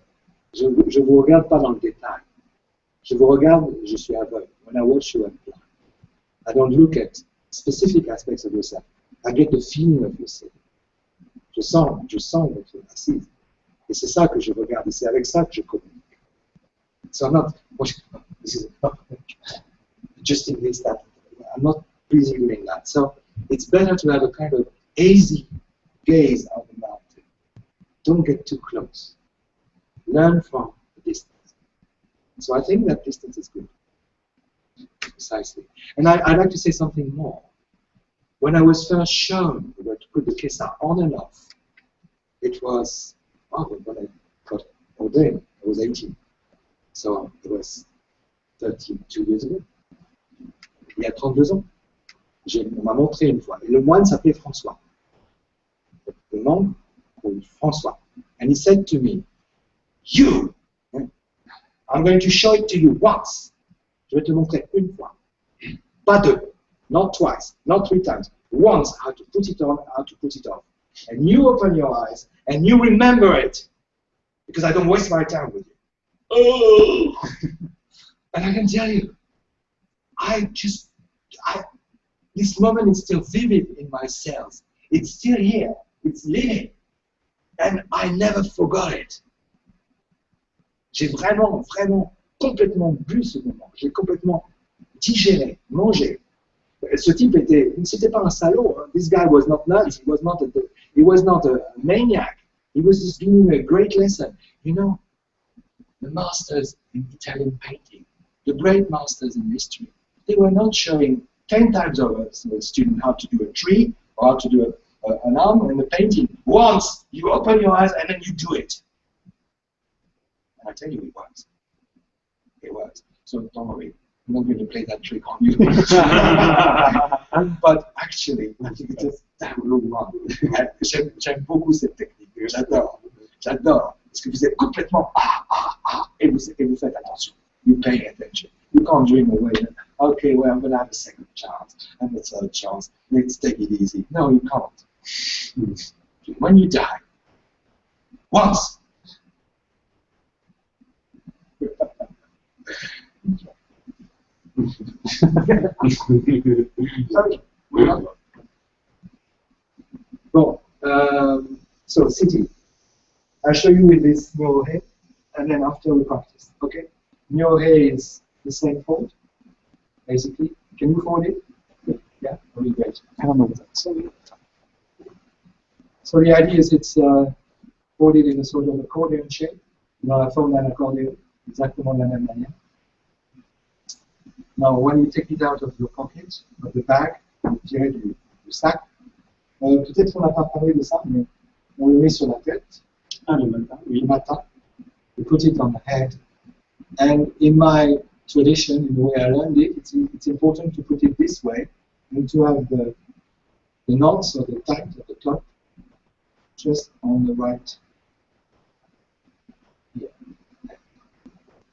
Je vous regarde pas dans le détail. Je vous regarde, je suis aveugle. When I watch you, I'm blind. I don't look at specific aspects of yourself. I get the feeling of yourself. Je sens votre assise. Et c'est ça que je regarde. Et c'est avec ça que je communique. So I'm not, this is just in this, that. I'm not busy doing that. So it's better to have a kind of hazy gaze on the mountain. Don't get too close. Learn from the distance. So I think that distance is good. Precisely. And I'd like to say something more. When I was first shown where to put the kesa on and off, it was, when I got ordained, I was 18. So it was 32 years ago. Il y a 32 ans. On m'a montré une fois. Et le moine s'appelait François. Le membre, François. And he said to me, you, I'm going to show it to you once. Je vais te montrer une fois. Pas deux. Not twice. Not three times. Once, how to put it on, how to put it off. And you open your eyes and you remember it. Because I don't waste my time with you. Oh! And I can tell you, this moment is still vivid in my cells. It's still here. It's living. And I never forgot it. J'ai vraiment, complètement bu ce moment. J'ai complètement digéré, mangé. Ce type c'était pas un salaud. Hein. This guy was not nuts. He was not a maniac. He was just giving me a great lesson. You know, the masters in Italian painting, the great masters in history, they were not showing 10 times over to a student how to do a tree or how to do an arm in the painting. Once you open your eyes and then you do it. And I tell you, it works. It works. So don't worry. I'm not going to play that trick on you. But actually, it's just that long run. J'aime beaucoup cette technique. J'adore. Parce que vous êtes complètement et vous faites attention. You're paying attention. You can't dream away. Okay, well, I'm going to have a second chance and a third chance. Let's take it easy. No, you can't. When you die, once. Bon, so city. I'll show you with this Nyohe, and then after we practice. Okay? Nyohe is the same fold, basically. Can you fold it? Yeah, really great. I don't know what that's. So the idea is it's folded in a sort of accordion shape, dans la forme d'un accordéon, exactement de la même manière. Now, when you take it out of your pocket, of the bag, vous tirez du sac, peut-être qu'on n'a pas parlé de ça, mais on le met sur la tête. Ah, le matin, oui. Le matin. You put it on the head. And in my tradition, in the way I learned it, it's important to put it this way and to have the knots or the tag at the top just on the right. Yeah.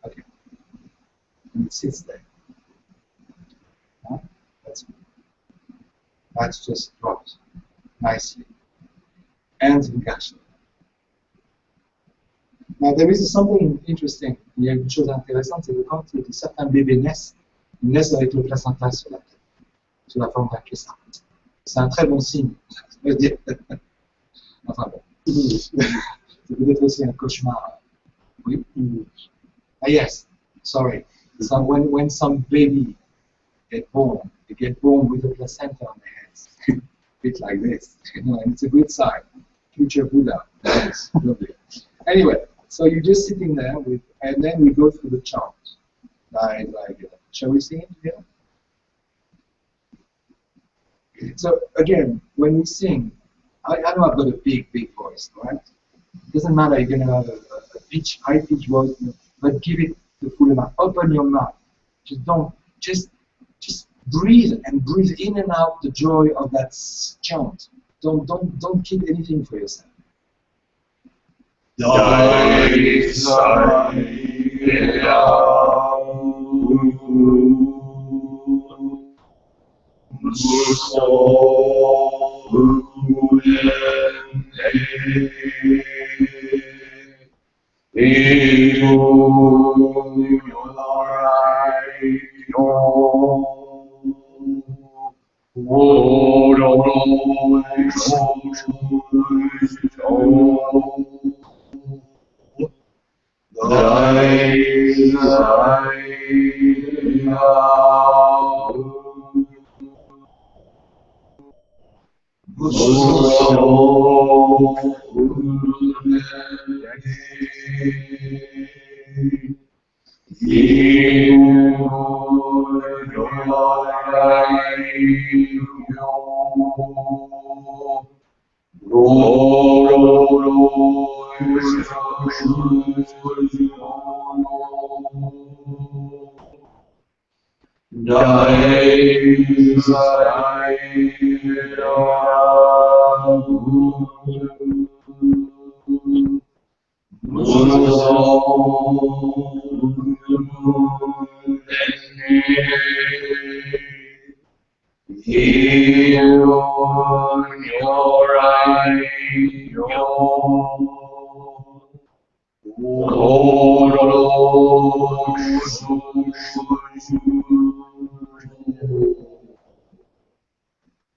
Okay. And it sits there. That's just dropped nicely. Hands in gaston. Now, there is something interesting. Il y a une chose intéressante, c'est que quand certains bébés naissent, ils naissent avec le placenta sur la tête, sous la forme d'un caisson. C'est un très bon signe. Je veux dire. Enfin bon. C'est peut-être aussi un cauchemar. Oui. Ah yes. Sorry. So when some baby get born, they get born with a placenta on their heads, a bit like this, and it's a good sign. Future Buddha. Yes, lovely. Anyway. So you're just sitting there with, and then we go through the chant. Shall we sing it together? So again, when we sing, I know I've got a big voice, right? It doesn't matter, you're going to have a high-pitched voice, but give it the full amount. Open your mouth. Just breathe and breathe in and out the joy of that chant. Don't keep anything for yourself. Dai sai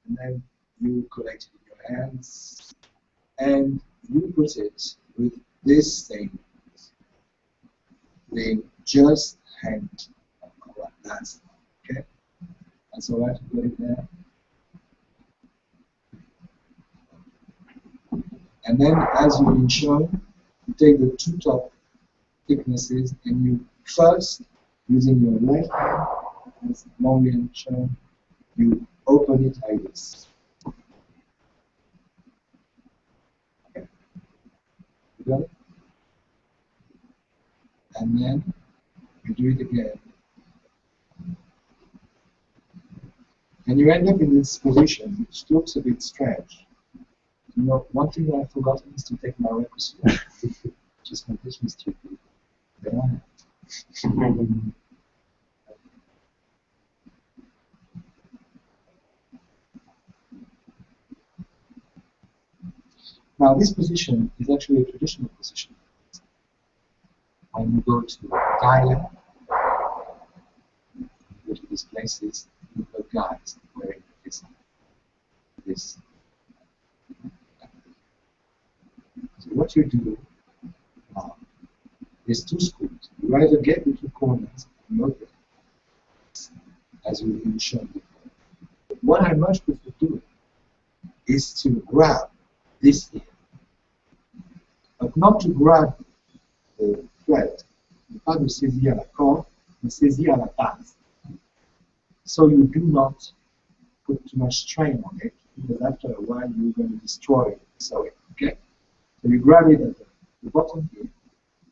And then you collect it in your hands, and you put it with this thing being just hanged. That's okay. That's all right to put it there. And then, as you've been shown, you take the two top thicknesses and you first, using your left hand, as long and shown, you open it like this. Okay. You got it? And then you do it again. And you end up in this position, which looks a bit strange. You know, one thing that I've forgotten is to take my requisite. Just completely stupid. There I am. Now, this position is actually a traditional position. When you go to Thailand, you go to the these places, you've got guys wearing this. So what you do now, there's two schools. You either get the two corners and look at it, as we've been shown before. But what I much prefer doing is to grab this here, but not to grab the thread, pas de saisir la corde, mais saisir la base. So you do not put too much strain on it, because after a while you're going to destroy it. So, okay? So you grab it at the bottom here,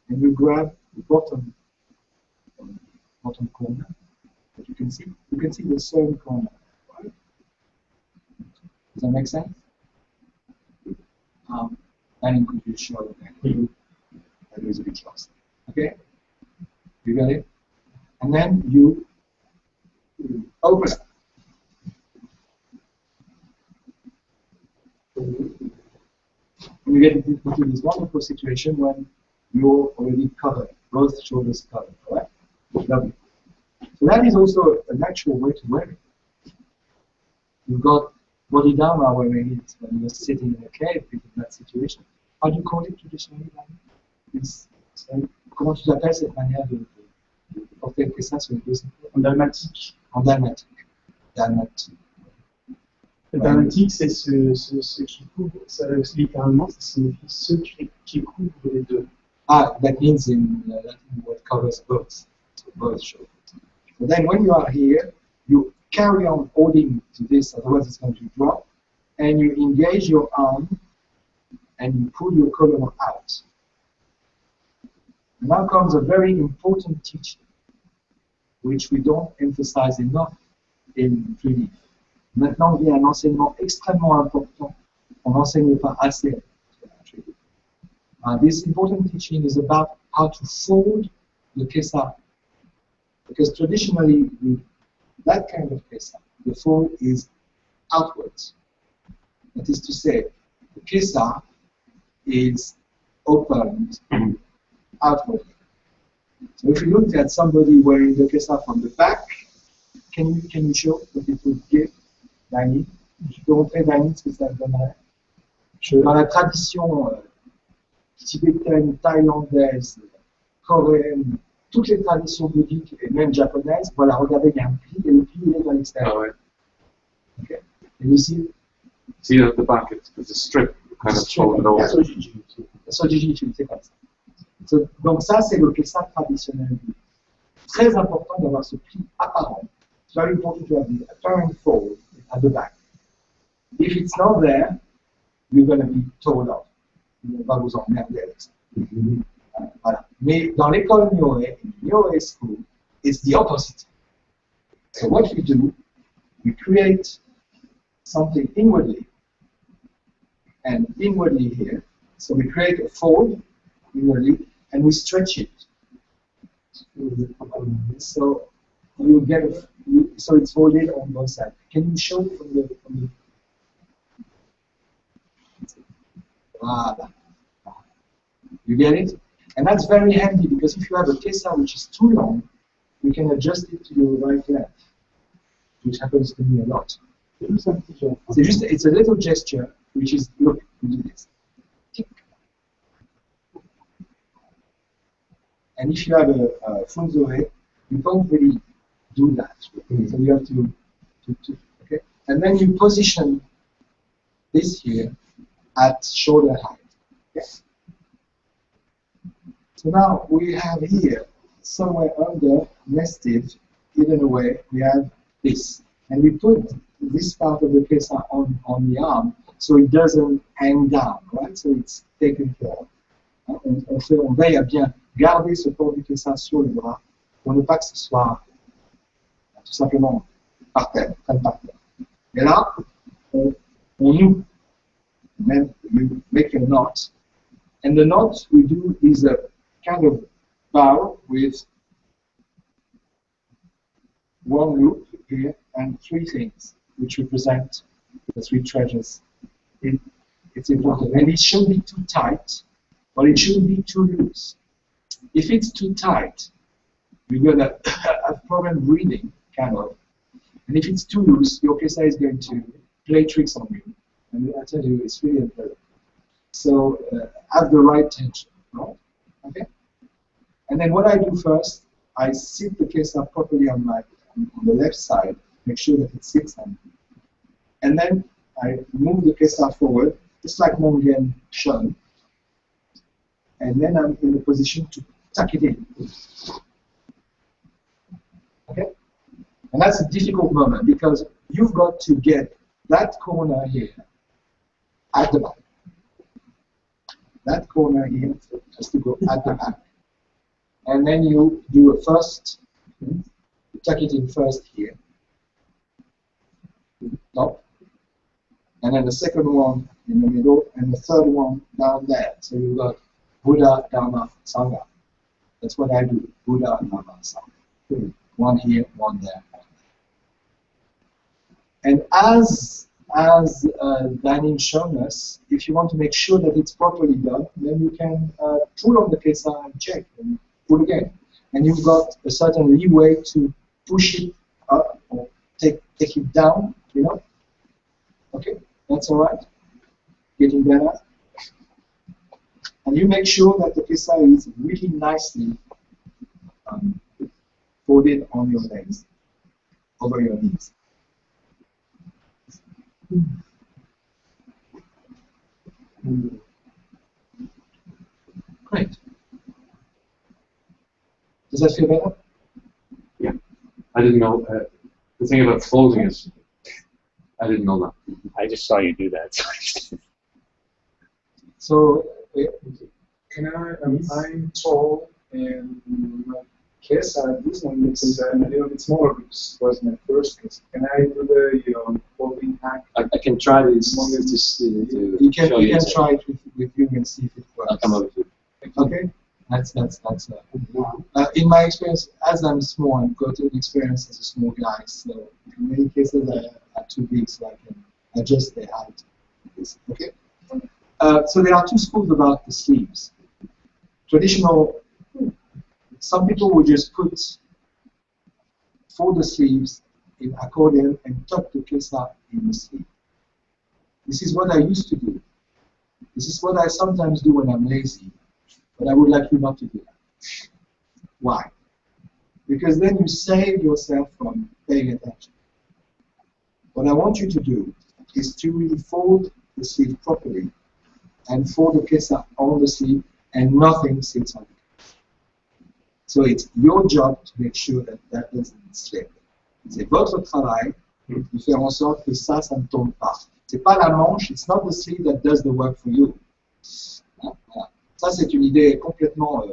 and you grab the bottom corner that you can see. You can see the same corner, right? Does that make sense? And could you show that is a bit lost? Okay? You got it? And then you open it. You get into this wonderful situation when you're already covered, both shoulders covered, correct? Lovely. So that is also a natural way to wear it. You've got Bodhidharma wearing it when you're sitting in a cave in that situation. How do you call it traditionally? Comment tu appelles cette manière de porter le kessin sur les deux épaules? En dalmatique. En dalmatique. Dalmatique. Le dalmatique, c'est ce qui couvre, ça, littéralement, ça signifie ceux qui couvrent les deux. Ah, that means in Latin what covers both. So both shoulders. So then when you are here, you carry on holding to this, otherwise it's going to drop, and you engage your arm and you pull your column out. Now comes a very important teaching, which we don't emphasize enough in 3D. Maintenant vient un enseignement extrêmement important. On n'enseigne pas assez. This important teaching is about how to fold the kesa. Because traditionally, with that kind of kesa, the fold is outwards. That is to say, the kesa is opened outwardly. So if you look at somebody wearing the kesa from the back, can you show what it would give, Dani? Tu peux montrer, Dani, ce que ça donnerait? Dans la tradition tibétaine, thaïlandaise, coréenne, toutes les traditions bouddhiques et même japonaises, voilà, regardez, il y a un pli et le pli il est dans l'extérieur. Oh, ouais. Okay. And you see? See at the back, it's a strip kind of folded over. Sojiji, c'est comme ça. So, donc ça, c'est le kesa traditionnel. Très important d'avoir ce pli apparent. It's very important to have the apparent fold at the back. If it's not there, you're going to be told off. On va vous emmerder avec ça. Voilà. Mais dans l'école Nyoe school, it's the opposite. So what we do, we create something inwardly, and inwardly here. So we create a fold inwardly, and we stretch it. So you get so it's folded on both sides. Can you show from the Voilà. You get it? And that's very handy because if you have a kesa which is too long, you can adjust it to your right leg, which happens to me a lot. It's a little gesture which is, look, you do this. And if you have a funzoe, you can't really do that. So you have to okay? And then you position this here at shoulder height. Okay? So now we have here, somewhere under, nested, hidden away, we have this. And we put this part of the kesa on the arm so it doesn't hang down, right? So it's taken care of. On veille à bien garder ce port du kesa sur le bras pour ne pas que ce soit tout simplement par terre, comme par terre. Et là, on noue. Then you make a knot. And the knot we do is a kind of bow with one loop here and three things which represent the three treasures. It's important. And it shouldn't be too tight, but it shouldn't be too loose. If it's too tight, you're going to have problem breathing kind of. And if it's too loose, your kesa is going to play tricks on you. And I tell you, it's really unpleasant. So have the right tension, right? Okay. And then what I do first, I sit the kesa properly on the left side, make sure that it sits on. And then I move the kesa forward, just like Mongen Shun. And then I'm in a position to tuck it in. Okay? And that's a difficult moment because you've got to get that corner here at the back. That corner here has to go at the back. And then you do a first, you tuck it in first here, top. And then the second one in the middle, and the third one down there. So you've got Buddha, Dharma, Sangha. That's what I do, Buddha, Dharma, Sangha. One here, one there, one there. And as Danin shown us, if you want to make sure that it's properly done, then you can pull on the kesa and check and pull again. And you've got a certain leeway to push it up or take it down, you know? Okay, that's all right. Getting better. And you make sure that the kesa is really nicely folded on your legs, over your knees. Great. Does that feel better? Yeah. I didn't know. The thing about folding is, I didn't know that. I just saw you do that. So, And I'm tall, and my kesa, this one looks a little bit smaller because it was my first kesa. Can I do the folding hack? I can try this just to you can show you. try it with you and see if it works. I'll come over to you. Okay, that's in my experience, as I'm small, I've got an experience as a small guy, so in many cases I are too big, so I can adjust the height. Okay. So there are two schools about the sleeves. Traditional, some people would just fold the sleeves in accordion and tuck the kesa in the sleeve. This is what I used to do. This is what I sometimes do when I'm lazy, but I would like you not to do that. Why? Because then you save yourself from paying attention. What I want you to do is to really fold the sleeve properly and fold the kesa on the sleeve and nothing sits on it. So it's your job to make sure that that doesn't slip. C'est votre travail de faire en sorte que ça ne tombe pas. C'est pas la manche, it's not the sleeve that does the work for you. Voilà. Ça, c'est une idée complètement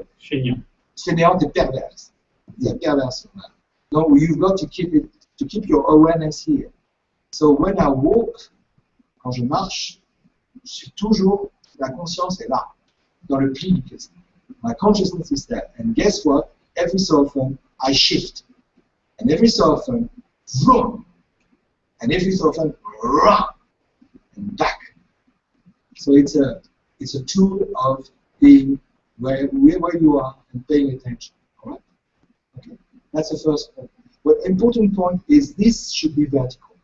fainéante et perverse. C'est perverse. No, you've got to keep your awareness here. So when I walk, quand je marche, je suis toujours, la conscience est là, dans le pli du kesa. My consciousness is there. And guess what? Every so often, I shift. And every so often, vroom. And every so often, rah, and back. So it's a tool of being where you are and paying attention. All right? Okay. That's the first point. But important point is this should be vertical.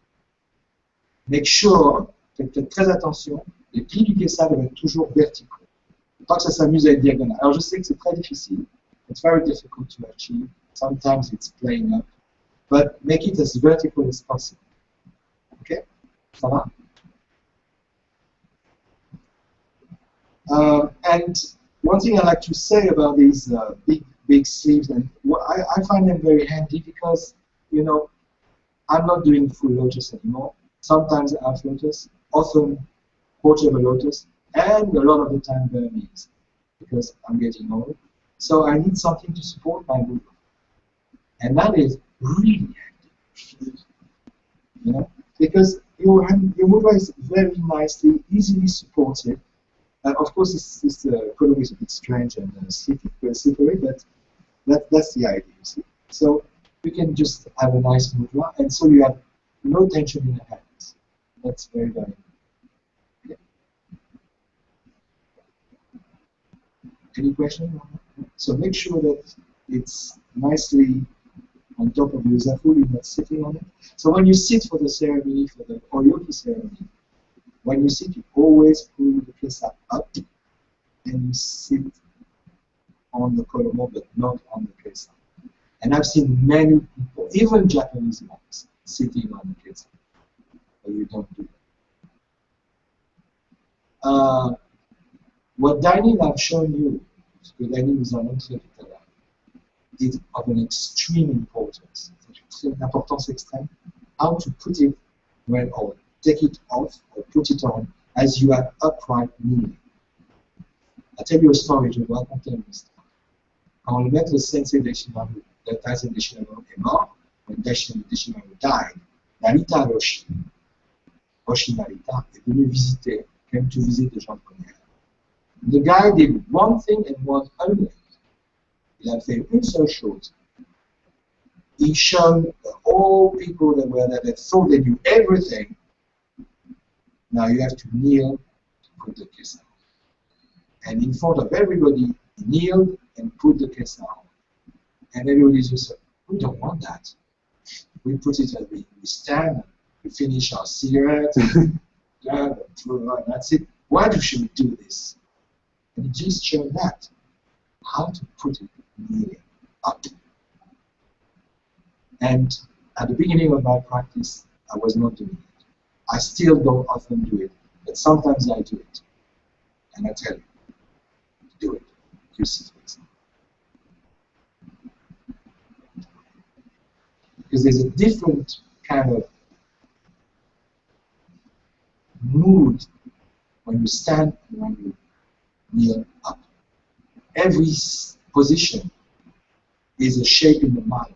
Make sure, faites très attention, les plis du kesa doivent être toujours verticaux. Pas que ça s'amuse à être diagonal. Alors je sais que c'est très difficile. It's very difficult to achieve. Sometimes it's playing up. But make it as vertical as possible. Okay? Ça va? And one thing I like to say about these big sleeves, and I find them very handy because, you know, I'm not doing full lotus anymore. Sometimes half lotus, often quarter of a lotus, and a lot of the time Burmese, because I'm getting old. So I need something to support my movement. And that is really handy. You know, because your movement is very nicely, easily supported. Of course, this color is a bit strange and slippery, but that's the idea, you see. So you can just have a nice movement, and so you have no tension in your hands. That's very, very important. Okay. Any questions? So make sure that it's nicely on top of the uzafu, you're not sitting on it. So when you sit for the ceremony, for the Oryoki ceremony, when you sit, you always pull the kesa up and you sit on the kolomo, but not on the kesa. And I've seen many people, even Japanese monks, sitting on the kesa. But you don't do that. What dining I've shown you, because dining nous a montré tout à l'heure, is of an extreme importance. C'est une importance extrême. How to put it when, or take it off, or put it on, as you are upright kneeling. I'll tell you a story, je vais vous raconter une histoire. Quand le maître Sensei Deshimaru, le Taisen Deshimaru est mort, when Deshimaru died, Narita Roshi Narita est venu visiter, came to visit the Jean Première. The guy did one thing and one only. Il a fait une seule chose. He showed all people that were there that thought they knew everything. Now you have to kneel to put the kesa on. And in front of everybody, he kneeled and put the kesa on. And everybody just said, we don't want that. We put it as we stand, we finish our cigarette, that's it. Why should we do this? And he just showed that. How to put it kneeling up. And at the beginning of my practice, I was not doing it. I still don't often do it, but sometimes I do it. And I tell you, do it. You see it. Because there's a different kind of mood when you stand and when you kneel up. Every position is a shape in the mind.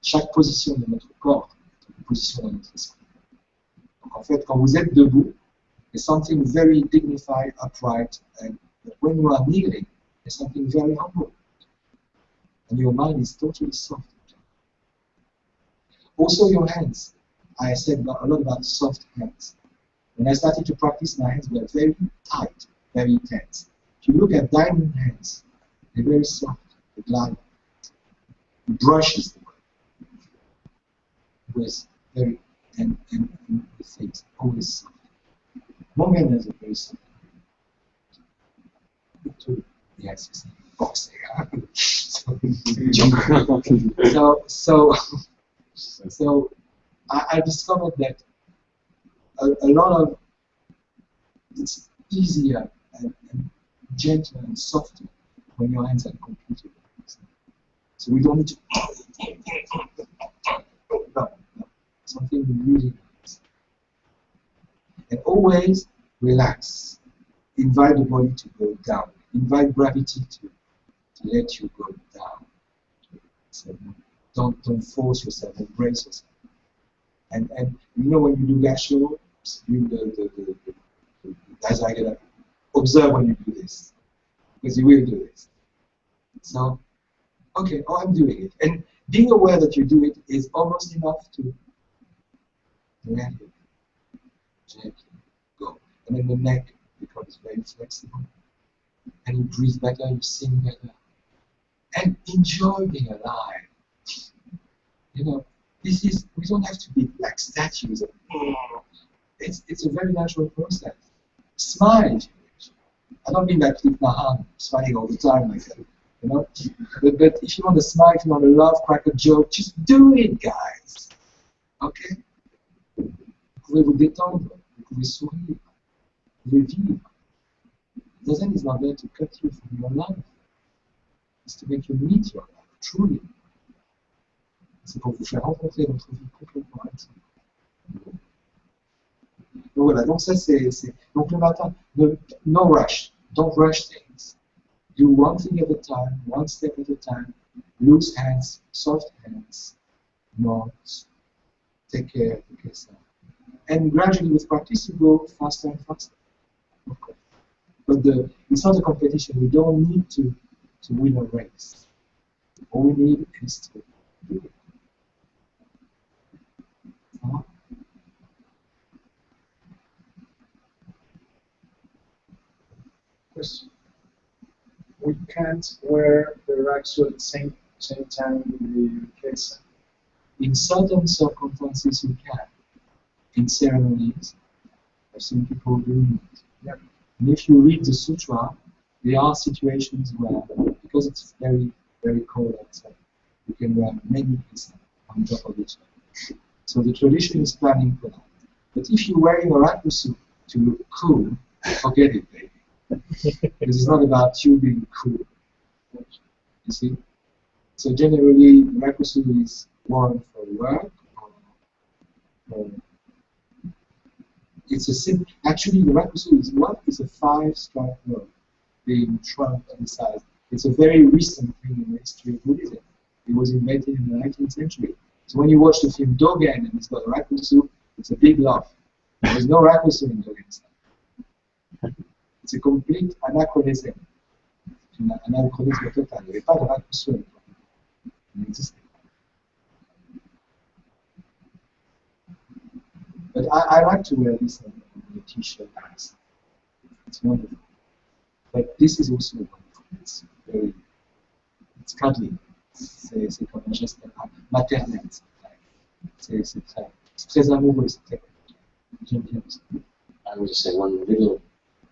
Chaque position de notre corps est une position dans notre esprit. Donc en fait, quand vous êtes debout, there's something very dignified, upright, but when you are kneeling, there's something very humble. And your mind is totally soft. Also your hands. I said a lot about soft hands. When I started to practice, my hands were very tight, very tense. If you look at diamond hands, they're very soft, they glide. Brushes the was very, and the things always soft. Long hands are very soft. Yes, it's boxing. So I discovered that a lot of it's easier and gentler and softer when your hands are completely relaxed. So we don't need to no. Something really nice. And always relax. Invite the body to go down. Invite gravity to let you go down. So don't force yourself, embrace yourself. And you know when you do gasho, the guys are gonna observe when you do this. Because you will do this. So okay, I'm doing it. And being aware that you do it is almost enough to let it gently go. And then the neck becomes very flexible. And you breathe better, you sing better. And enjoy being alive. You know, we don't have to be like statues. It's a very natural process. Smile if you wish. I don't mean that Philippe Nahan, smiling all the time like that. You know? But if you want to smile, if you want to laugh, crack a joke, just do it, guys. Okay? Vous pouvez vous détendre, vous pouvez sourire, vous pouvez vivre. Zen is not there to cut you from your life. It's to make you meet your life, truly. C'est pour vous faire rencontrer votre vie complètement intime. Donc voilà, donc ça c'est... Donc le matin, no rush. Don't rush things. Do one thing at a time, one step at a time. Loose hands, soft hands, nods. Take care of the case. And gradually with practice you go faster and faster. Of course. But it's not a competition. We don't need to win a race. All we need is to do it. Question. We can't wear the actual same same time with the case? In certain circumstances, you can. In ceremonies, I've seen people doing it. Yeah. And if you read the sutra, there are situations where, because it's very, very cold outside, you can wear many pieces on top of each other. So the tradition is planning for that. But if you're wearing a rakusu to look cool, forget it, baby. Because it's not about you being cool. You see? So generally, rakusu is worn for work. Or it's a simple. Actually, the rakusu is what is a 5-stripe robe being shrunk to the size. It's a very recent thing in the history of Buddhism. It was invented in the 19th century. So when you watch the film Dogen and it's got a rakusu, it's a big laugh. There's no rakusu in Dogen. It's a complete anachronism. Un anachronisme total. Il n'y avait pas de rakusu à l'époque. Il n'existait pas. But I like to wear this on a t-shirt. It's wonderful. But this is also wonderful. It's very, it's cuddly. C'est comme un geste maternel. C'est très amoureux. J'aime bien ça. I would just say one little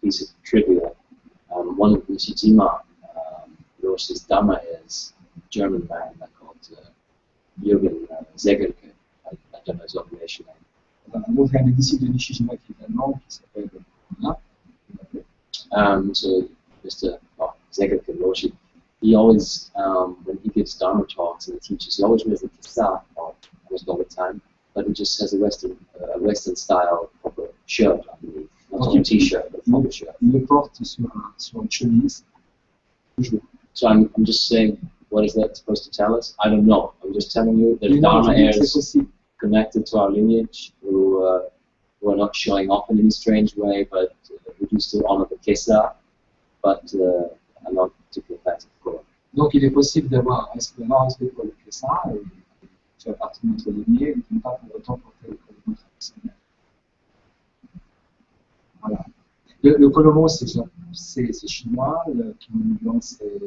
piece of trivia. One of Nishijima Roshi's Dhamma is a German man called Jürgen Zegerke. I don't know his ordination name. Un autre des disciples de Nishijima qui est allemand, qui s'appelle So Mr. Zegerke Roshi, he always, when he gives Dharma talks and teaches, he always wears a kisa almost all the time, but he just has a Western style proper shirt underneath. Not a t-shirt, but a proper shirt. Il le porte sur une chemise. Toujours. So I'm just saying, what is that supposed to tell us? I don't know. I'm just telling you that Dharma heirs connected to our lineage who are not showing off in any strange way, but who do still honor the Kesa, but are not particularly fast of course. Donc il est possible d'avoir un respect pour le Kesa et faire partie de notre lignée, et ne pas pour autant porter le Kolomo traditionnel. Voilà. Le Kolomo c'est chinois, le kimono c'est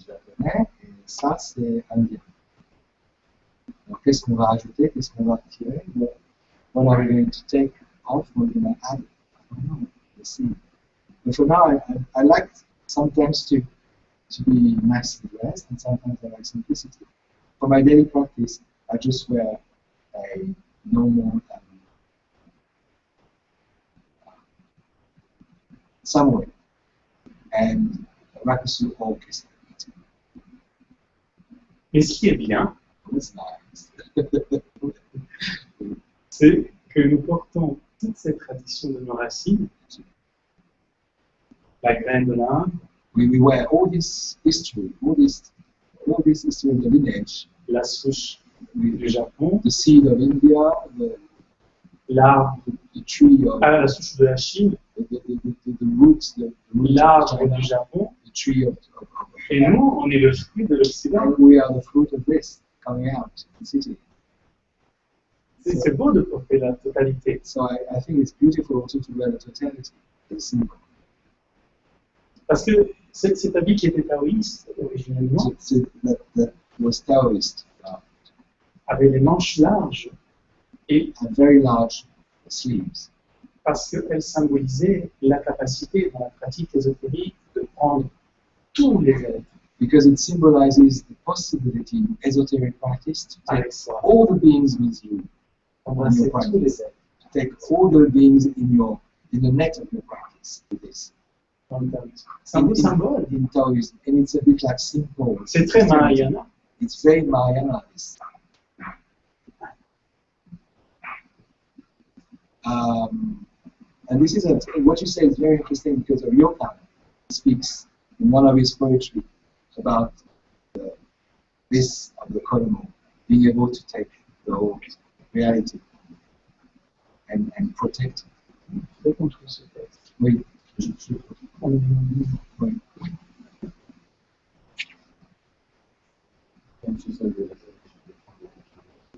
japonais, et ça c'est indien. Alors qu'est-ce qu'on va rajouter, qu'est-ce qu'on va retirer? What are we going to take off? What are we going to add? I don't know. Let's see. But for now, I like sometimes to be nicely dressed, and sometimes I like simplicity. For my daily practice, I just wear a normal samurai and rakusu or kesa. Et ce qui est bien, It's nice. c'est que nous portons toute cette tradition de nos racines, la graine de l'Inde, We wear all this history, all this history of the lineage, la souche du Japon, the seed of India, l'arbre, the tree of la souche de la Chine, the roots, the l'arbre of du China, Japon, the tree of et nous, on est le fruit de l'Occident. and we are the fruit of this coming out in the city. C'est beau de porter la totalité. So I think it's beautiful also to wear the totality, the symbol. Parce que cet habit qui était taoïste, originellement, That was Taoist, avait les manches larges et and very large sleeves, parce qu'elle symbolisait la capacité dans la pratique ésotérique de prendre tous les êtres because it symbolizes the possibility in esoteric practice to take avec soi, all the beings with you, embrasser tous les êtres to take all the beings in the net of your practice with this. dans le taoïsme. C'est un beau symbole. In Taoism, and it's a bit like simple. C'est très Mahayana. It's very Mahayana. This. And this is what you say is very interesting because of Yokan speaks in one of his poetry about this of the Kodomo being able to take the whole reality and protect it. Très contre ce texte. Oui. Oui.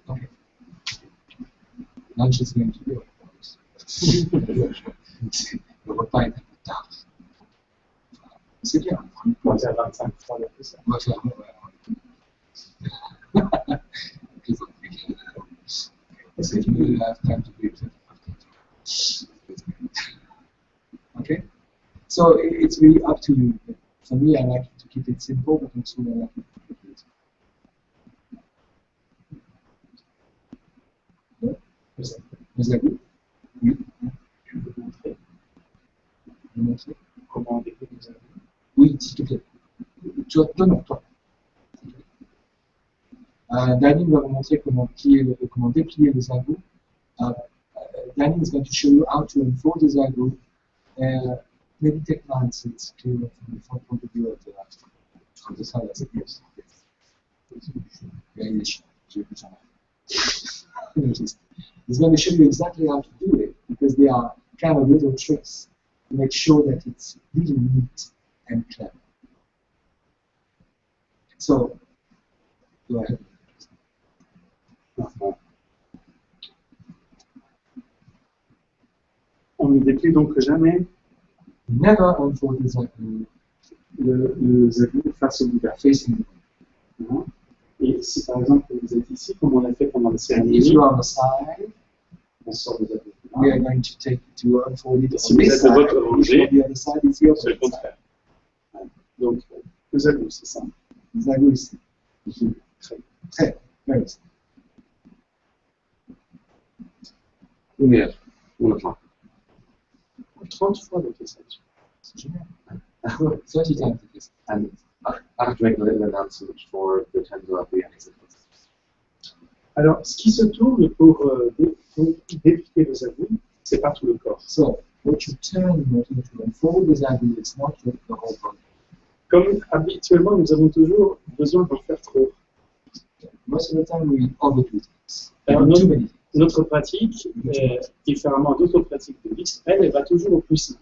Okay. Lunch is going to be, of course. Le repas est un peu tard. C'est bien. On va faire 25 fois le plus ça. On va faire, So it's really up to you. For me, I like to keep it simple, but also I like to keep it. Vous avez? Oui. Je veux montrer Vous montrez? comment décrire nos avis. Oui, s'il te plaît. Donne-moi, toi. Danny va vous montrer comment déplier les agos. Danny is going to show you how to unfold the zago. Maybe take nine so it's clear from the point of view of the side as it is. He's going to show you exactly how to do it because they are kind of little tricks to make sure that it's really neat and clever. So, go ahead. On ne déplie donc jamais Never unfold the zago le zagu face au Bouddha. facing Hein. Et si par exemple vous êtes ici, comme on l'a fait pendant la and if cérémonie, you're on the side, on sort le zagu. we are going to take to unfold it Si on vous this êtes de side. votre If rangée, on the other side, it's the c'est le opposite side. contraire. Ouais. Donc, le zagu, c'est ça. Zago ici. Très, very simple. Lumière. On attend. 30 fois le message. C'est génial. 30 times it is. And I have to make a little announcement for the Tendo at the end. Alors, ce qui se tourne pour déplier le zagu, c'est pas tout le corps. So, what you turn in order to unfold the zago, it's not the whole body. Comme habituellement, nous avons toujours besoin d'en faire trop. Most of the time, we overdo things. Alors, We do too many things. notre pratique, différemment d'autres pratiques de vie, elle va toujours au plus simple.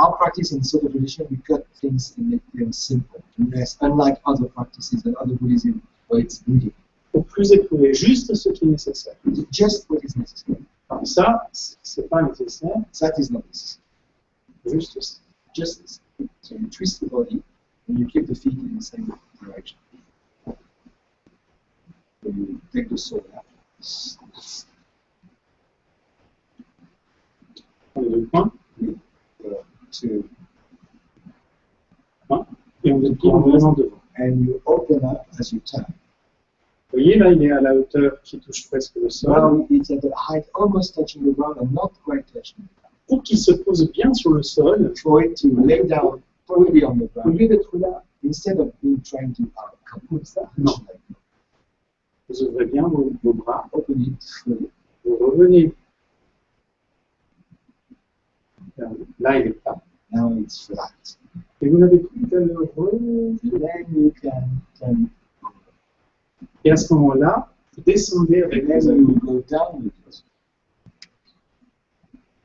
Our practice in Soto tradition, we cut things and make them simple. And that's unlike other practices and other Buddhism where it's bleeding. Au plus éprouvé, juste ce qui est nécessaire. Just what is necessary. Alors ça, c'est pas nécessaire, That is not necessary. juste ça. Just this. So you twist the body and you keep the feet in the same direction. So you take the soul out. On est deux points, To, et on déplie vraiment devant. and you open up as you turn. Vous voyez, là, il est à la hauteur qui touche presque le sol. Now it's at the height almost touching the ground and not quite touching the ground. Pour qu'il se pose bien sur le sol, For it to lay down fully on the au ground, lieu d'être là, instead of being trying to come with that, No. vous ouvrez bien vos bras, open it fully. vous revenez. Là, il est plat. Now it's flat. Et vous n'avez plus qu'à le revenir. Then you can Et à ce moment-là, vous descendez avec then les you amis. go down with it.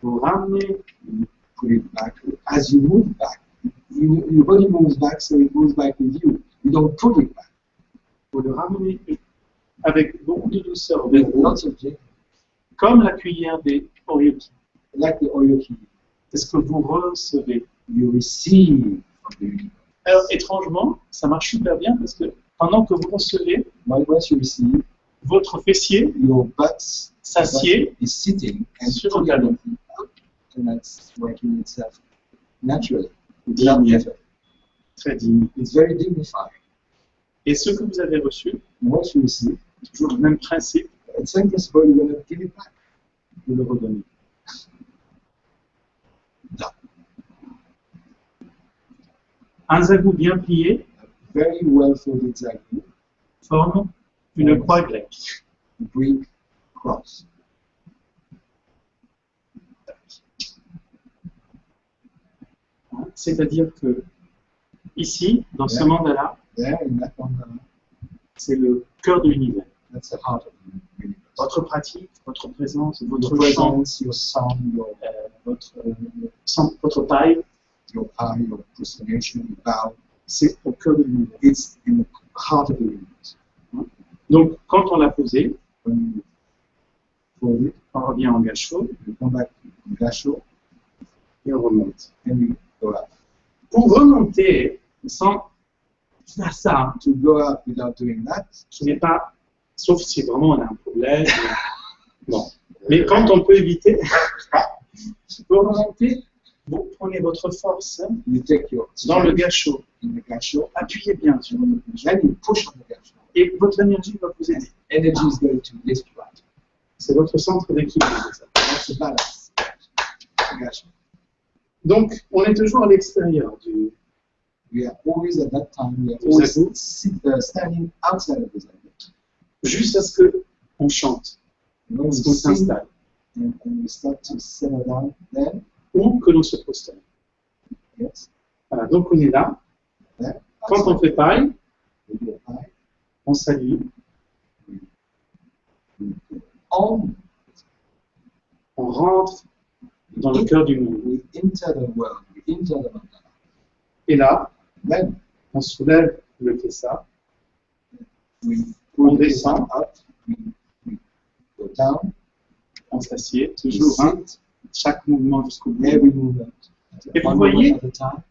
Vous ramenez. You put it back. As you move back, your body moves back, so it moves back with you. You don't pull it back. Vous le ramenez avec beaucoup de douceur vers With vous, lots of gentleness, comme la cuillère des oryoki. like the Oryoki. C'est ce que vous recevez. You receive from the universe. Alors, étrangement, ça marche super bien parce que pendant que vous recevez, But once you receive, votre fessier your butt s'assied is sitting and sur pulling le talon. it up, and that's working itself naturally, without digne, effort. très digne. It's very dignified. Et ce que vous avez reçu, Once you receive, toujours le même principe, at same principle, you're going to give it back. vous le redonnez. Un zagu bien plié Very well folded zagu, forme une croix grecque. Greek cross. C'est-à-dire que ici, dans ce Ouais. mandala, There in that mandala, c'est le cœur de l'univers. that's the heart of the universe. Votre pratique, votre présence, Your votre chant, presence, your song, votre taille, your power, your prostration, your bow, c'est au cœur de l'univers. it's in the heart of the universe. Donc, quand on l'a posé, When you fold it, on revient en gâchot you come back to Gasho, et on remonte. and you go up. Pour remonter sans faire ça, To go up without doing that, qui n'est pas, sauf si vraiment on a un problème. Bon. Mais quand on peut éviter, pour remonter, Vous prenez votre force You take your dans le strength gâchot. in the gashot, Appuyez bien sur votre gâchot. then you push on the gashot. Et votre énergie va vous aider. Energy is going to lift you out. C'est votre centre d'équilibre. ça. That's the balance. The gashot. Donc, on est toujours à l'extérieur du. We are always at that time, we are Vous always êtes standing outside of the zone. juste à ce que on chante, You know, à we ce qu'on sing s'installe, and we start to settle down then. ou que l'on se prosterne. Yes. Voilà, donc on est là. Then, Quand on fait pareil, we do a pie. on salue, On, on rentre dans le cœur du monde. we enter the world, we enter the mandala. Et là, Then on soulève le kessa, we on pull it descend, up, we go down, on s'assied, we toujours, hein, sit, chaque mouvement jusqu'au bout. every movement. Et vous One voyez, moment at a time.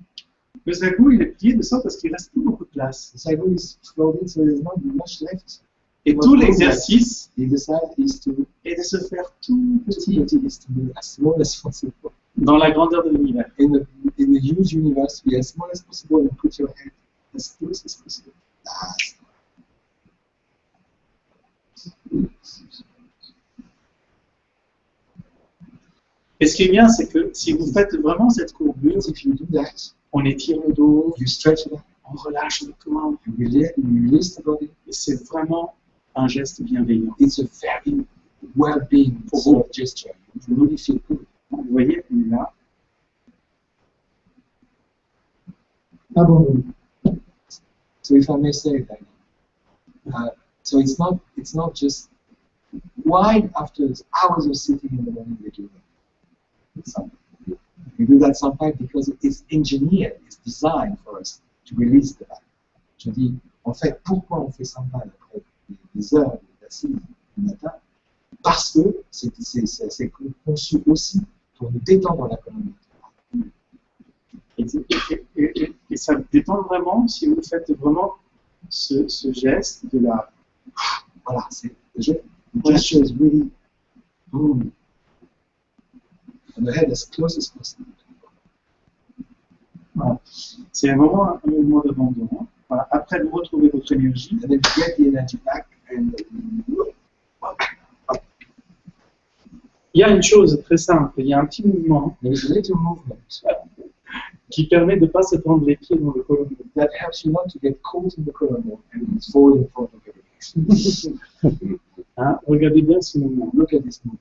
le zago, il est plié de sorte parce qu'il reste plus beaucoup de place. The cycle is floating, so there's not much left. Et tout l'exercice The exercise is to est de se faire tout petit is to be as small as possible. dans la grandeur de l'univers. In the huge universe, be as small as possible and put your head as close as possible. That's Et ce qui est bien, c'est que si vous faites vraiment cette courbure, if you do that, on étire le dos, you stretch it out, on relâche le corps, you release the body. et c'est vraiment un geste bienveillant. It's a very well-being sort of gesture. You really feel good. Vous voyez, on est là. Abandon. So if I may say that, so it's not just why after hours of sitting in the morning we do that. We do that sometimes because it's engineered, it's designed for us to release the body. Je dis, en fait, pourquoi on fait ça après des heures d'assises du matin? Parce que c'est conçu aussi pour nous détendre la colonne. Et ça détend vraiment si vous faites vraiment ce geste de la. Voilà, c'est le gesture is really boom. And the head as close as possible. Voilà. C'est vraiment un mouvement d'abandon. Voilà. Après, vous retrouvez votre énergie. And then you get the energy back and Il y a une chose très simple, il y a un petit mouvement there's a little movement qui permet de ne pas se prendre les pieds dans le colonne. that helps you not to get caught in the colonel and fall in front of everything. Hein, regardez bien ce mouvement. Look at this movement.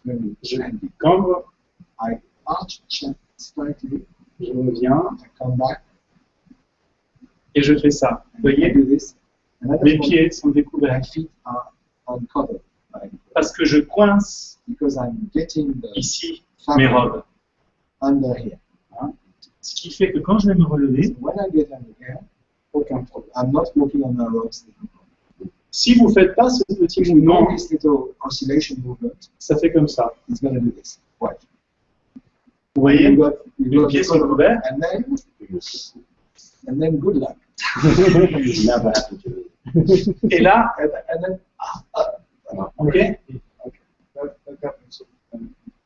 Very handy. Quand I arch chest slightly, je reviens I come back, et je fais ça. Vous I voyez, do this, and at mes that point, pieds sont my découverts feet are uncovered parce que je coince because I'm getting the ici mes fabric robes. under here. Ce qui fait que quand je vais me relever, So when I get under here, aucun problème. I'm not walking on my ropes. Si vous ne faites pas ce petit If we know mouvement, this little oscillation movement, ça fait comme ça. it's going to do this. Watch. Vous voyez, You got les pieds the sont color, ouverts. and then good luck. Never happened to me. Et là, And then ok, That happens.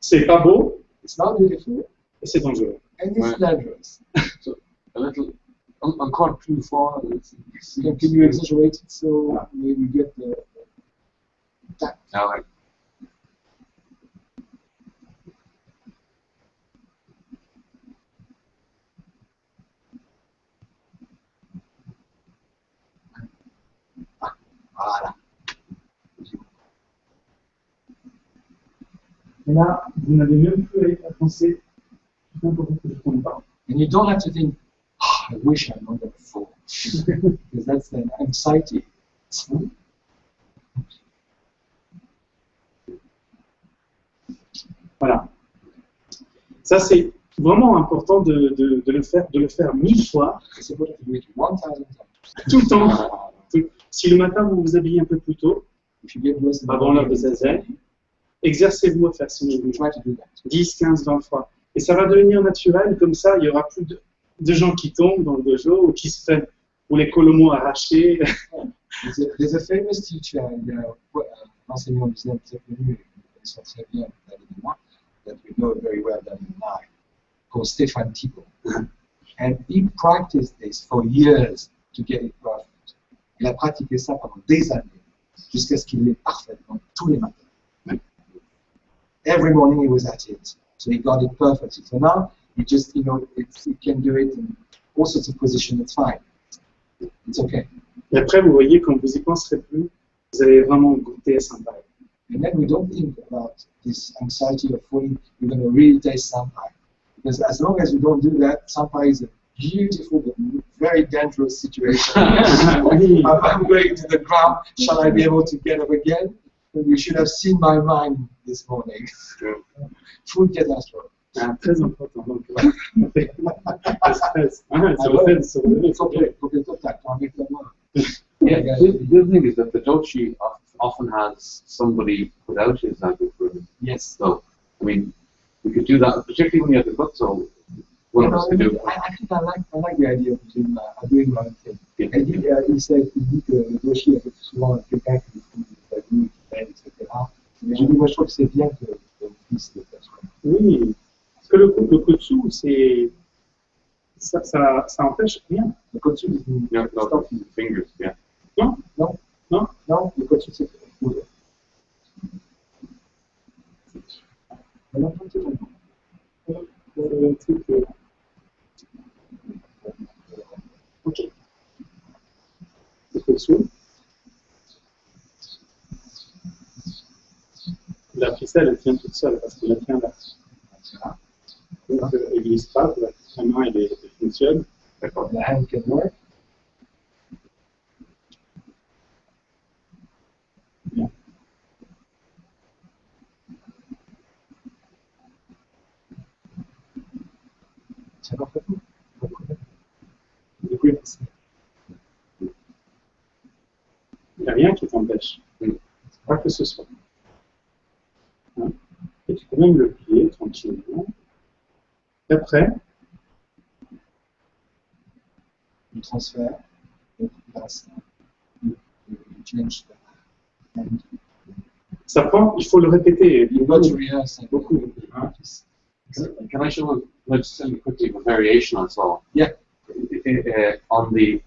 c'est pas beau it's not beautiful et c'est dangereux. and it's Right. dangerous. A little, encore plus fort. Can you exaggerate it so we get the tact? Now, like, Voilà. Et là, vous n'avez même plus à penser, putain, pourquoi je ne tombe pas. And you don't have to think, oh, I wish I'm not going to fall. Because that's an anxiety. Voilà. Ça, c'est vraiment important de le faire 1000 fois, It's important to do it 1,000 times. tout le temps. Si le matin, vous vous habillez un peu plus tôt, If you get worse in the avant l'heure de morning, zazen, exercez-vous à faire ce mouvement. try to do that. 10, 15, 20 fois. Et ça va devenir naturel, comme ça, il n'y aura plus de gens qui tombent dans le dojo ou qui se prennent ou les colomos arrachés. There's a famous teacher, il y a un enseignant du Zen très connu, ils sont très bien, David et moi, that we know very well, David and I. called Stefan Tipo. And he practiced this for years to get it perfect. Il a pratiqué ça pendant des années, jusqu'à ce qu'il l'ait parfaitement tous les matins. Every morning he was at it, so he got it perfectly. So now he just, he can do it in all sorts of positions. It's fine. It's okay. Et après, vous voyez, quand vous y penserez plus, vous allez vraiment goûter à Sampaï. And then we don't think about this anxiety of falling. You're going to really taste Sampai. Because as long as you don't do that, Sampai is a beautiful but very dangerous situation. I'm going to the ground. Shall I be able to get up again? And you should have seen my mind this morning. Full catastrophe. Très important. Donc, le stress. C'est le fait de se relever. Yeah, the other thing is that the doshi often has somebody put out his Zagu for him. Yes. So, I mean, we could do that, particularly when you have the book, so one of us could do it. I think I like the idea of doing my own thing. Yeah. And he said que le doshi avait souvent quelqu'un qui fait des Zagu, qui aide, etc. Mais je dis, moi, je trouve que c'est bien que qu'on puisse le faire soi-même. Oui, parce que le kotsu, c'est. Ça empêche rien. Le kotsu, Yeah, no, fingers, yeah. non, le kotsu, c'est cool. Ok. Le kotsu. La ficelle, elle tient toute seule parce qu'elle tient là. Donc, elle glisse pas, la main, elle fonctionne. D'accord. The hand can work. Bien. C'est parfaitement. Du coup, il n'y a rien qui t'empêche. Pas que ce soit. Hein? Et tu peux même le plier tranquillement. Et après, You transfer, you change the hand. ça prend, il faut le répéter. You got to rehearse it. Beaucoup. Hein? Can I show let's quickly a variation I saw? Yeah. On the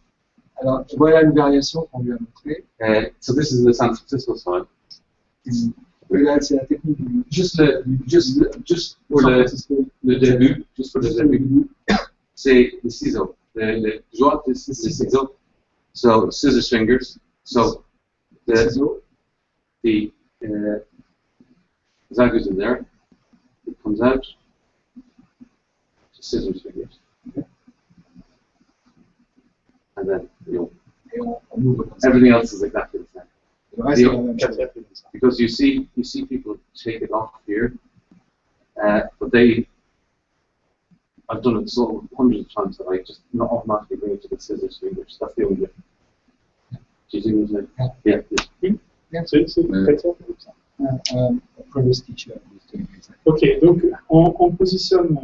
Alors, voilà une variation qu'on lui a montrée. so this is the San Francisco side. Là, c'est la technique du Just pour San le Francisco. début, juste pour le début, c'est le ciseau. Le joint de ciseau. So scissors fingers. So Ciseaux. the zagu's in there. It comes out. Scissors fingers. And then Et on ouvre comme ça. everything else is exactly the same. Le reste, c'est la même chose. Because you see people take it off here, but I've done it so hundreds of times that I just not automatically bring it to the scissors fingers. That's the only difference. Do you see what I'm saying? Yeah. Yeah. C'est très clair comme ça. A previous teacher was doing exactly. Ok, donc on positionne.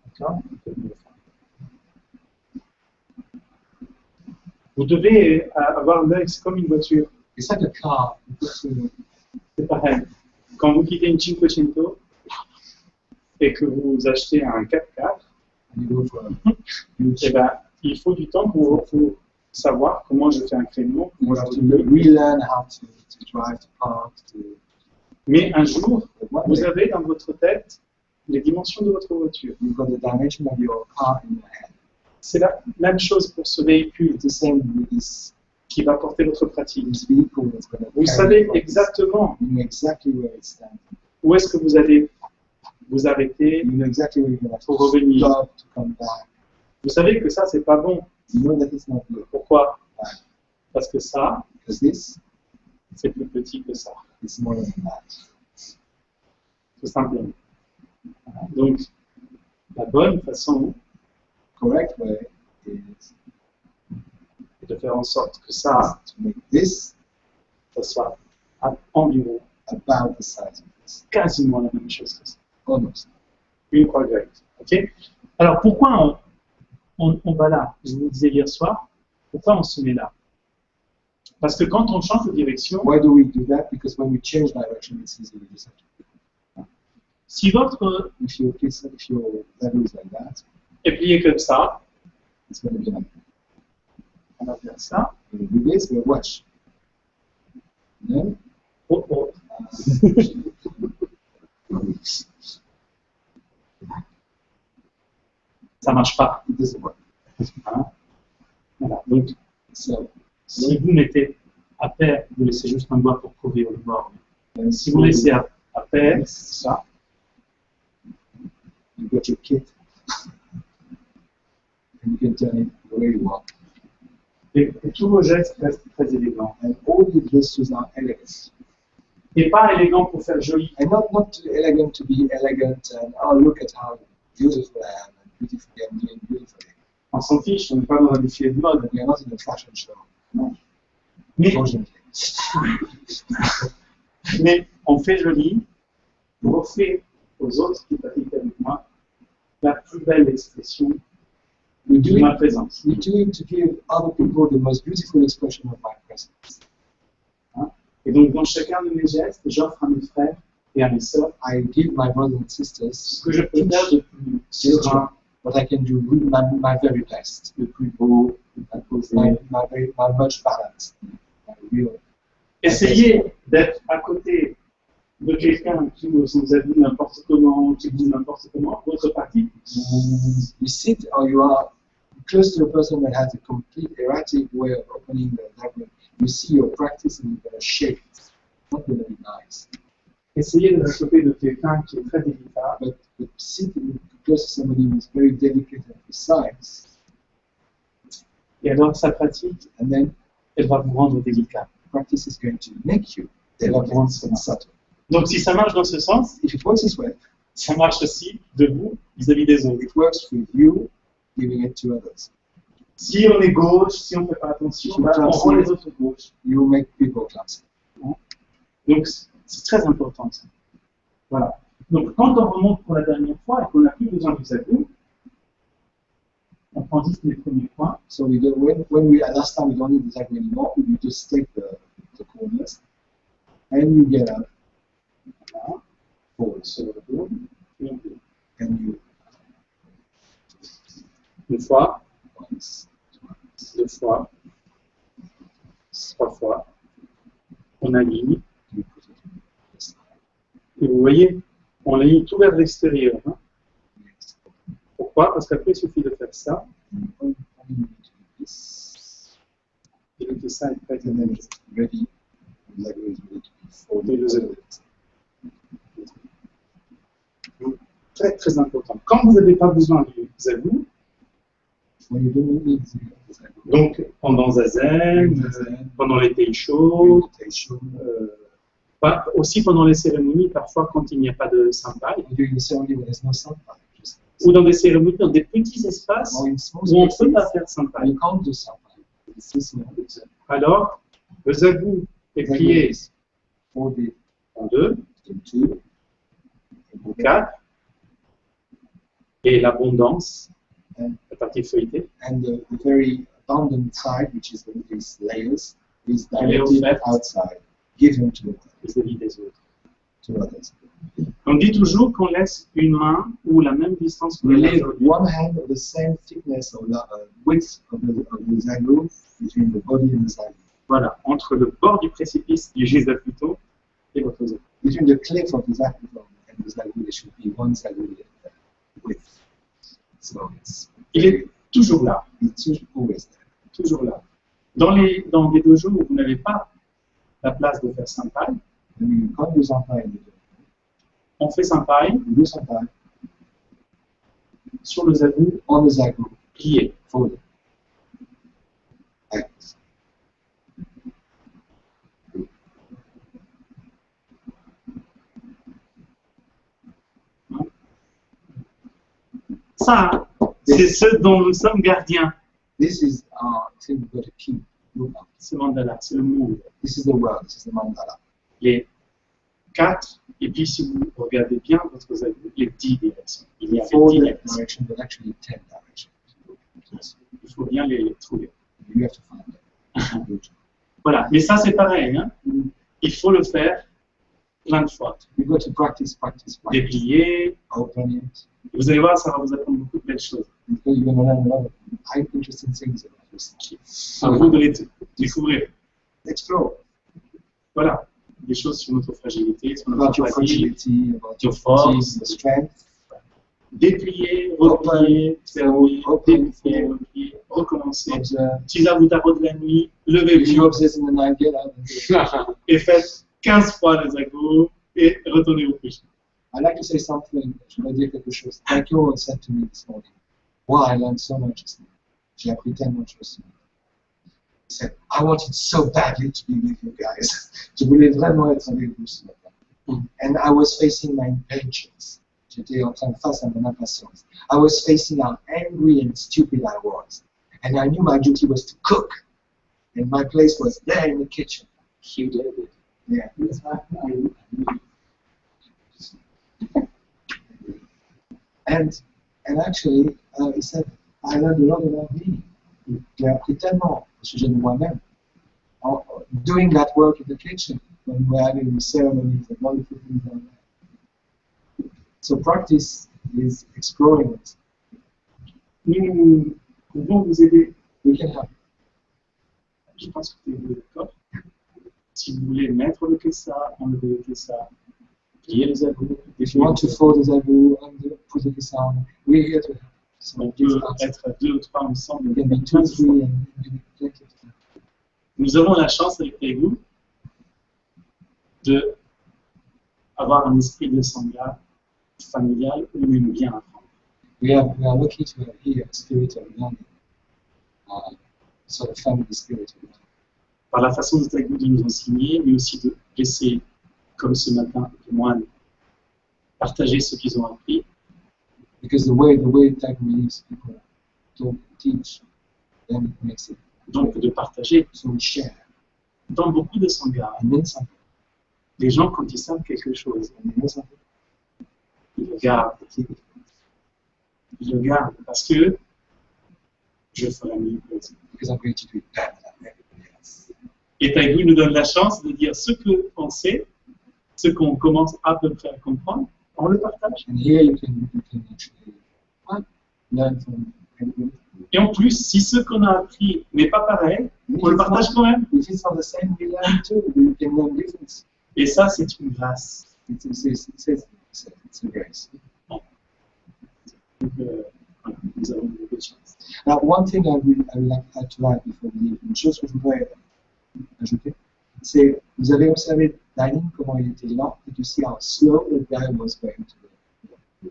D'accord. Vous devez avoir l'œil, c'est comme une voiture. It's like a car. C'est pareil. Quand vous quittez une Cinquecento et que vous achetez un 4x4, And you go for eh ben, il faut du temps pour savoir comment je fais un créneau. you have to relearn how to drive, to park, to. Mais un jour, vous avez dans votre tête les dimensions de votre voiture. You've got the dimension of your car in your head. C'est la même chose pour ce véhicule It's the same with this qui va porter votre pratique. vehicle that's going to. Vous savez exactement You know exactly where it stands. où est-ce que vous allez vous arrêter. You know exactly where you're going to Pour revenir. stop to come back. Vous savez que ça, c'est pas bon. You know that it's not good. Pourquoi? Why? Parce que ça, Because this c'est plus petit que ça. is more than that. Tout simplement. Donc, la bonne façon Correct way is est de faire en sorte que ça, to make this ça soit environ about the size of this. quasiment la même chose que ça. Almost. Une croix grecque. Ok? Alors, pourquoi on va là? Je vous le disais hier soir, pourquoi on se met là? Parce que quand on change de direction, Why do we do that? Because when we change direction, it's easy to disappear. si votre If your zagu is like that, est plié comme ça, it's going to be like that. on va faire ça. When we do this, we watch. No? Oh, oh. Ça marche pas. It doesn't work. Hein? Voilà. Donc, So, si vous mettez à paire, vous laissez juste un doigt pour couvrir le bord. when Si vous laissez à paire, ça, you got your kit, and you can turn it the way you want. et tous vos gestes restent très élégants. And all the gestures are elegant. Et pas élégant pour faire joli. And not too elegant to be elegant and, oh, look at how beautiful I am and beautifully I'm doing beautifully. On s'en fiche, on n'est pas dans un défilé de mode. We are not in a fashion show, Mais, unfortunately. mais on fait joli pour offrir aux autres qui pratiquent avec moi la plus belle expression We de do ma it, présence. we do it to give other people the most beautiful expression of my presence. Et donc, dans chacun de mes gestes, j'offre à mes frères et à mes sœurs I give my brothers and sisters ce que je peux faire de plus serein, what I can do, my very best, de plus beau, de plus posé. my much balanced, my real. Essayez d'être à côté de quelqu'un qui vous a dit n'importe comment, qui vous dit n'importe comment, votre pratique. You sit or you are close to a person that has a complete erratic way of opening the zagu. You see your practice and you're going to shake. It's not going to be nice. Essayez d'être à côté de quelqu'un qui est très délicat. But sit close to somebody who is very delicate and precise, Et alors, sa pratique, and then elle va vous rendre délicat. practice is going to make you delicate and subtle. Donc, si ça marche dans ce sens, If it works this way, ça marche aussi de vous vis-à-vis des autres. it works with you giving it to others. Si on est gauche, si on ne fait pas attention, Si on bah, on classe- rend les autres gauches. You make people classy. Donc, c'est très important ça. Voilà. Donc, quand on remonte pour la dernière fois et qu'on n'a plus besoin du zagu, on prend juste les premiers points. So we do, when we last time we don't need the zagu anymore, you just take the corners and you get up Voilà. forward. Sur le dos. Et on fait And you une fois, once, 2 fois, 3 fois. On aligne. you put it on the side. Et vous voyez, on aligne tout vers l'extérieur. Hein. Yes. Pourquoi? Parce qu'après, il suffit de faire ça. And you need to do this. Et donc, ça est prêt. And then it's ready. The zagu is ready to be folded. Et le zagu. Donc, très très important. Quand vous n'avez pas besoin du zagu, When you don't need the zagu. donc pendant Zazen, pendant les teisho, meditation, aussi pendant les cérémonies, parfois quand il n'y a pas de sampai, during the ceremony when there's no sampai, just ou dans des cérémonies, dans des petits espaces or in small où on ne peut pas spaces, faire sampai. you can't do sampai. It's this small. Alors, le zagu est plié Folded en 2, in two, en 4, et l'abondance, la partie feuilletée, and the very abundant side, which is these layers, is Elle est directed offerte. outside, given vis-à-vis des autres. to others. On dit toujours qu'on laisse une main ou la même distance que We la leave main. one hand of the same thickness or the width of the zagu between the body and the zagu. Voilà, entre le bord du précipice du Gizaputo et votre zagu. Between the cliff of the zagu and the zagu, there should be one zagu width. So Il est toujours là, it's always there. toujours là. Dans des dojos où vous n'avez pas la place de faire sampai, And you can't do sampai in the zagu. on fait sampai You do sampai sur le zagu on the zagu, plié. folded. Like this. Ça, c'est ce dont nous sommes gardiens. This is our thing we've got to keep. Look up. C'est mandala, c'est le monde. This is the world. This is the mandala. Les 4, et puis si vous regardez bien votre zagu, les 10 directions. Il y a 10 Four directions. directions, but actually 10 directions. Il faut bien les trouver. You have to find them. Good job. Voilà, mais ça c'est pareil, hein. Il faut le faire plein de fois. You go to practice, practice, practice. Déplier, Open it. vous allez voir, ça va vous apprendre beaucoup de belles choses. Because you're going to learn a lot of interesting things about yourself. À vous de les découvrir. Explore. Voilà, des choses sur notre fragilité, sur About notre your empathie, fragility, about your your force. fatigue, your strength. Déplier, replier, fermer, Open. déplier, replier, recommencer. Observe. Si ça vous tarot de la nuit, If you levez-vous obsess in the night, get out. et faites 15 fois les agos et retournez au coucher. I'd like to say something. Je voudrais dire quelque chose. Thank you all said to me this morning. Wow, I learned so much this morning. J'ai appris tellement de choses. He said, I wanted so badly to be with you guys. Je voulais vraiment être avec vous ce matin. And I was facing my impatience. J'étais en train de face à mon impatience. I was facing how angry and stupid I was. And I knew my duty was to cook. And my place was there in the kitchen. You did it. Yeah. And actually, he said, I learned a lot about me. J'ai appris tellement au sujet de moi-même. Doing that work in the kitchen, when we're having the ceremonies and wonderful things like that. So practice is exploring it. Nous pouvons vous aider. We can help. Je pense que vous êtes d'accord. Si vous voulez mettre le kessa, enlever le kessa, plier les agos, If you want to fold the zabu and put the kissa on, we're here to help. So on please peut ask. être deux ou trois ensemble. You can be 2 or 3 and you can take it. Nous avons la chance avec vous de avoir un esprit de sangha familial où nous aimons bien apprendre. We are lucky to have here a spirit of learning. Sort of family spirit of learning. Par la façon de Taïgou de nous enseigner, mais aussi de laisser, comme ce matin, les moines partager ce qu'ils ont appris. Because the way Tagu leaves people don't teach, then it makes it. Donc de partager. So we share. Dans beaucoup de sanghas, And then something. les gens, quand ils savent quelque chose, And then something. ils le gardent. Ils le gardent parce que je ferai mieux que ça. Because I'm going to do it better than everybody else. Et Taïgou nous donne la chance de dire ce qu'on sait, ce qu'on commence à peu près à comprendre, on le partage. And here you can actually learn from everybody. Et en plus, si ce qu'on a appris n'est pas pareil, on le partage quand même. If it's not the same, we learn too. We can learn difference. Et ça, c'est une grâce. It's a grace. Donc, voilà, nous avons beaucoup de chance. Now, one thing I would like to add before we leave, une chose que je voudrais ajouter, c'est, vous avez observé Dining, comment il était lent, did you see how slow the guy was going to go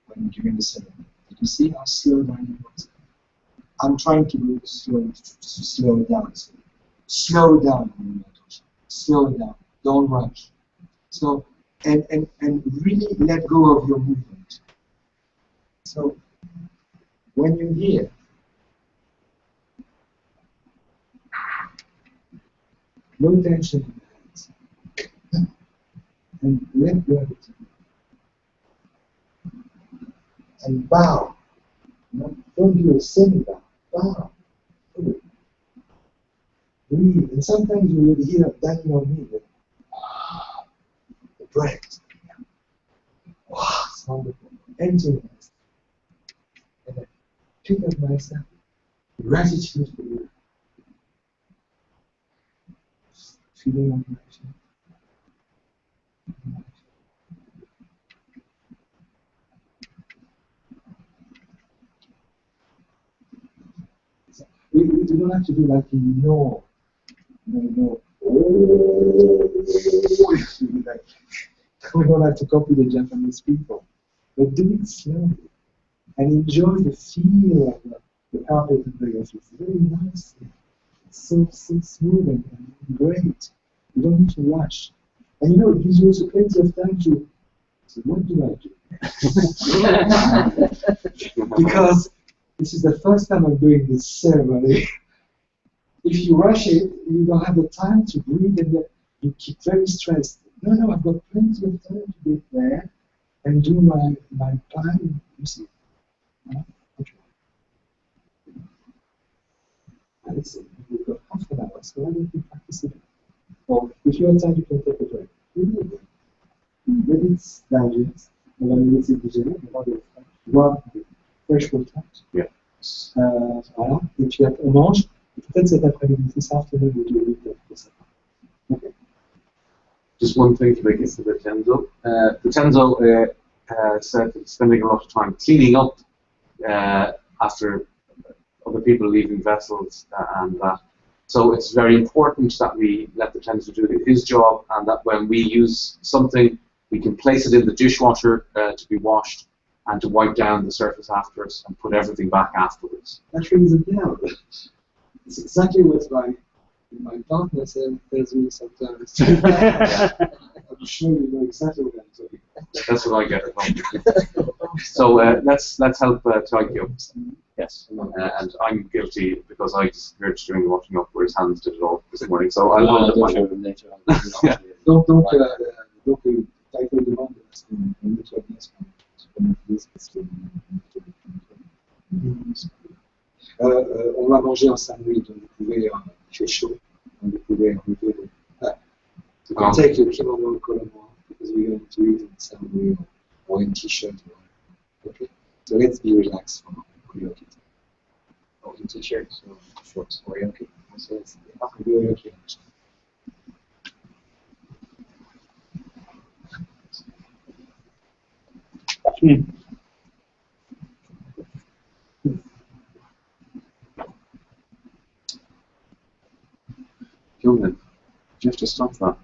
when during the ceremony? Did you see how slow Dining was? I'm trying to go slow down. Slow down, slow down, don't rush. So, and really let go of your movement. So, when you're here, no tension in the hands, and let go of it. And bow. Don't do a semi-bow. Bow. Breathe. And sometimes you will hear Daniel on me, the breath. Wow, it's wonderful. Enter it. And I pick up myself. Gratitude for you. Feeling on my feet. We don't have to do like you know. Oh, like, we don't have to copy the Japanese people. But do it slowly and enjoy the feel of the carpet under your feet. It's very nice. It's so smooth and great. You don't need to rush. And you know, it gives you also plenty of time to say, what do I do? Because this is the first time I'm doing this ceremony. If you rush it, you don't have the time to breathe and you keep very stressed. No, I've got plenty of time to be there and do my plan. You see. Okay. Let's see. half an hour, so why don't you practice it? Or if you're outside, you can take a break. Really a break. Let it digest. On va le laisser digérer, on va boire des fresh water. Yeah. Voilà. Et puis on mange. Et peut-être cet après-midi, this afternoon, we'll do it for supper. Okay. Just one thing to make it to the Tenzo. The Tenzo said that spending a lot of time cleaning up after other people leaving vessels and that. So it's very important that we let the Tenzo do his job, and that when we use something, we can place it in the dishwasher to be washed and to wipe down the surface afterwards and put everything back afterwards. That rings a bell. It's exactly what my partner tells me sometimes. I'm sure you know exactly what I'm talking about. That's what I get at home. So let's help Taikyo. Yes. And I'm guilty because I disappeared during the washing up where his hands did it all this morning. So I'll I'll show them later on. Yeah. Donc, Taikyo demande parce qu'on nettoie bien ce qu'on utilise parce que on va manger en sandwich, donc vous pouvez, il fait chaud, donc vous pouvez enlever le. You can take your kimono colorant because we're going to eat in sandwich or in t-shirt. Okay, so let's be relaxed for karaoke. Or in t-shirt, so shorts, karaoke. So it's karaoke. Cool then. Do you have to stop that?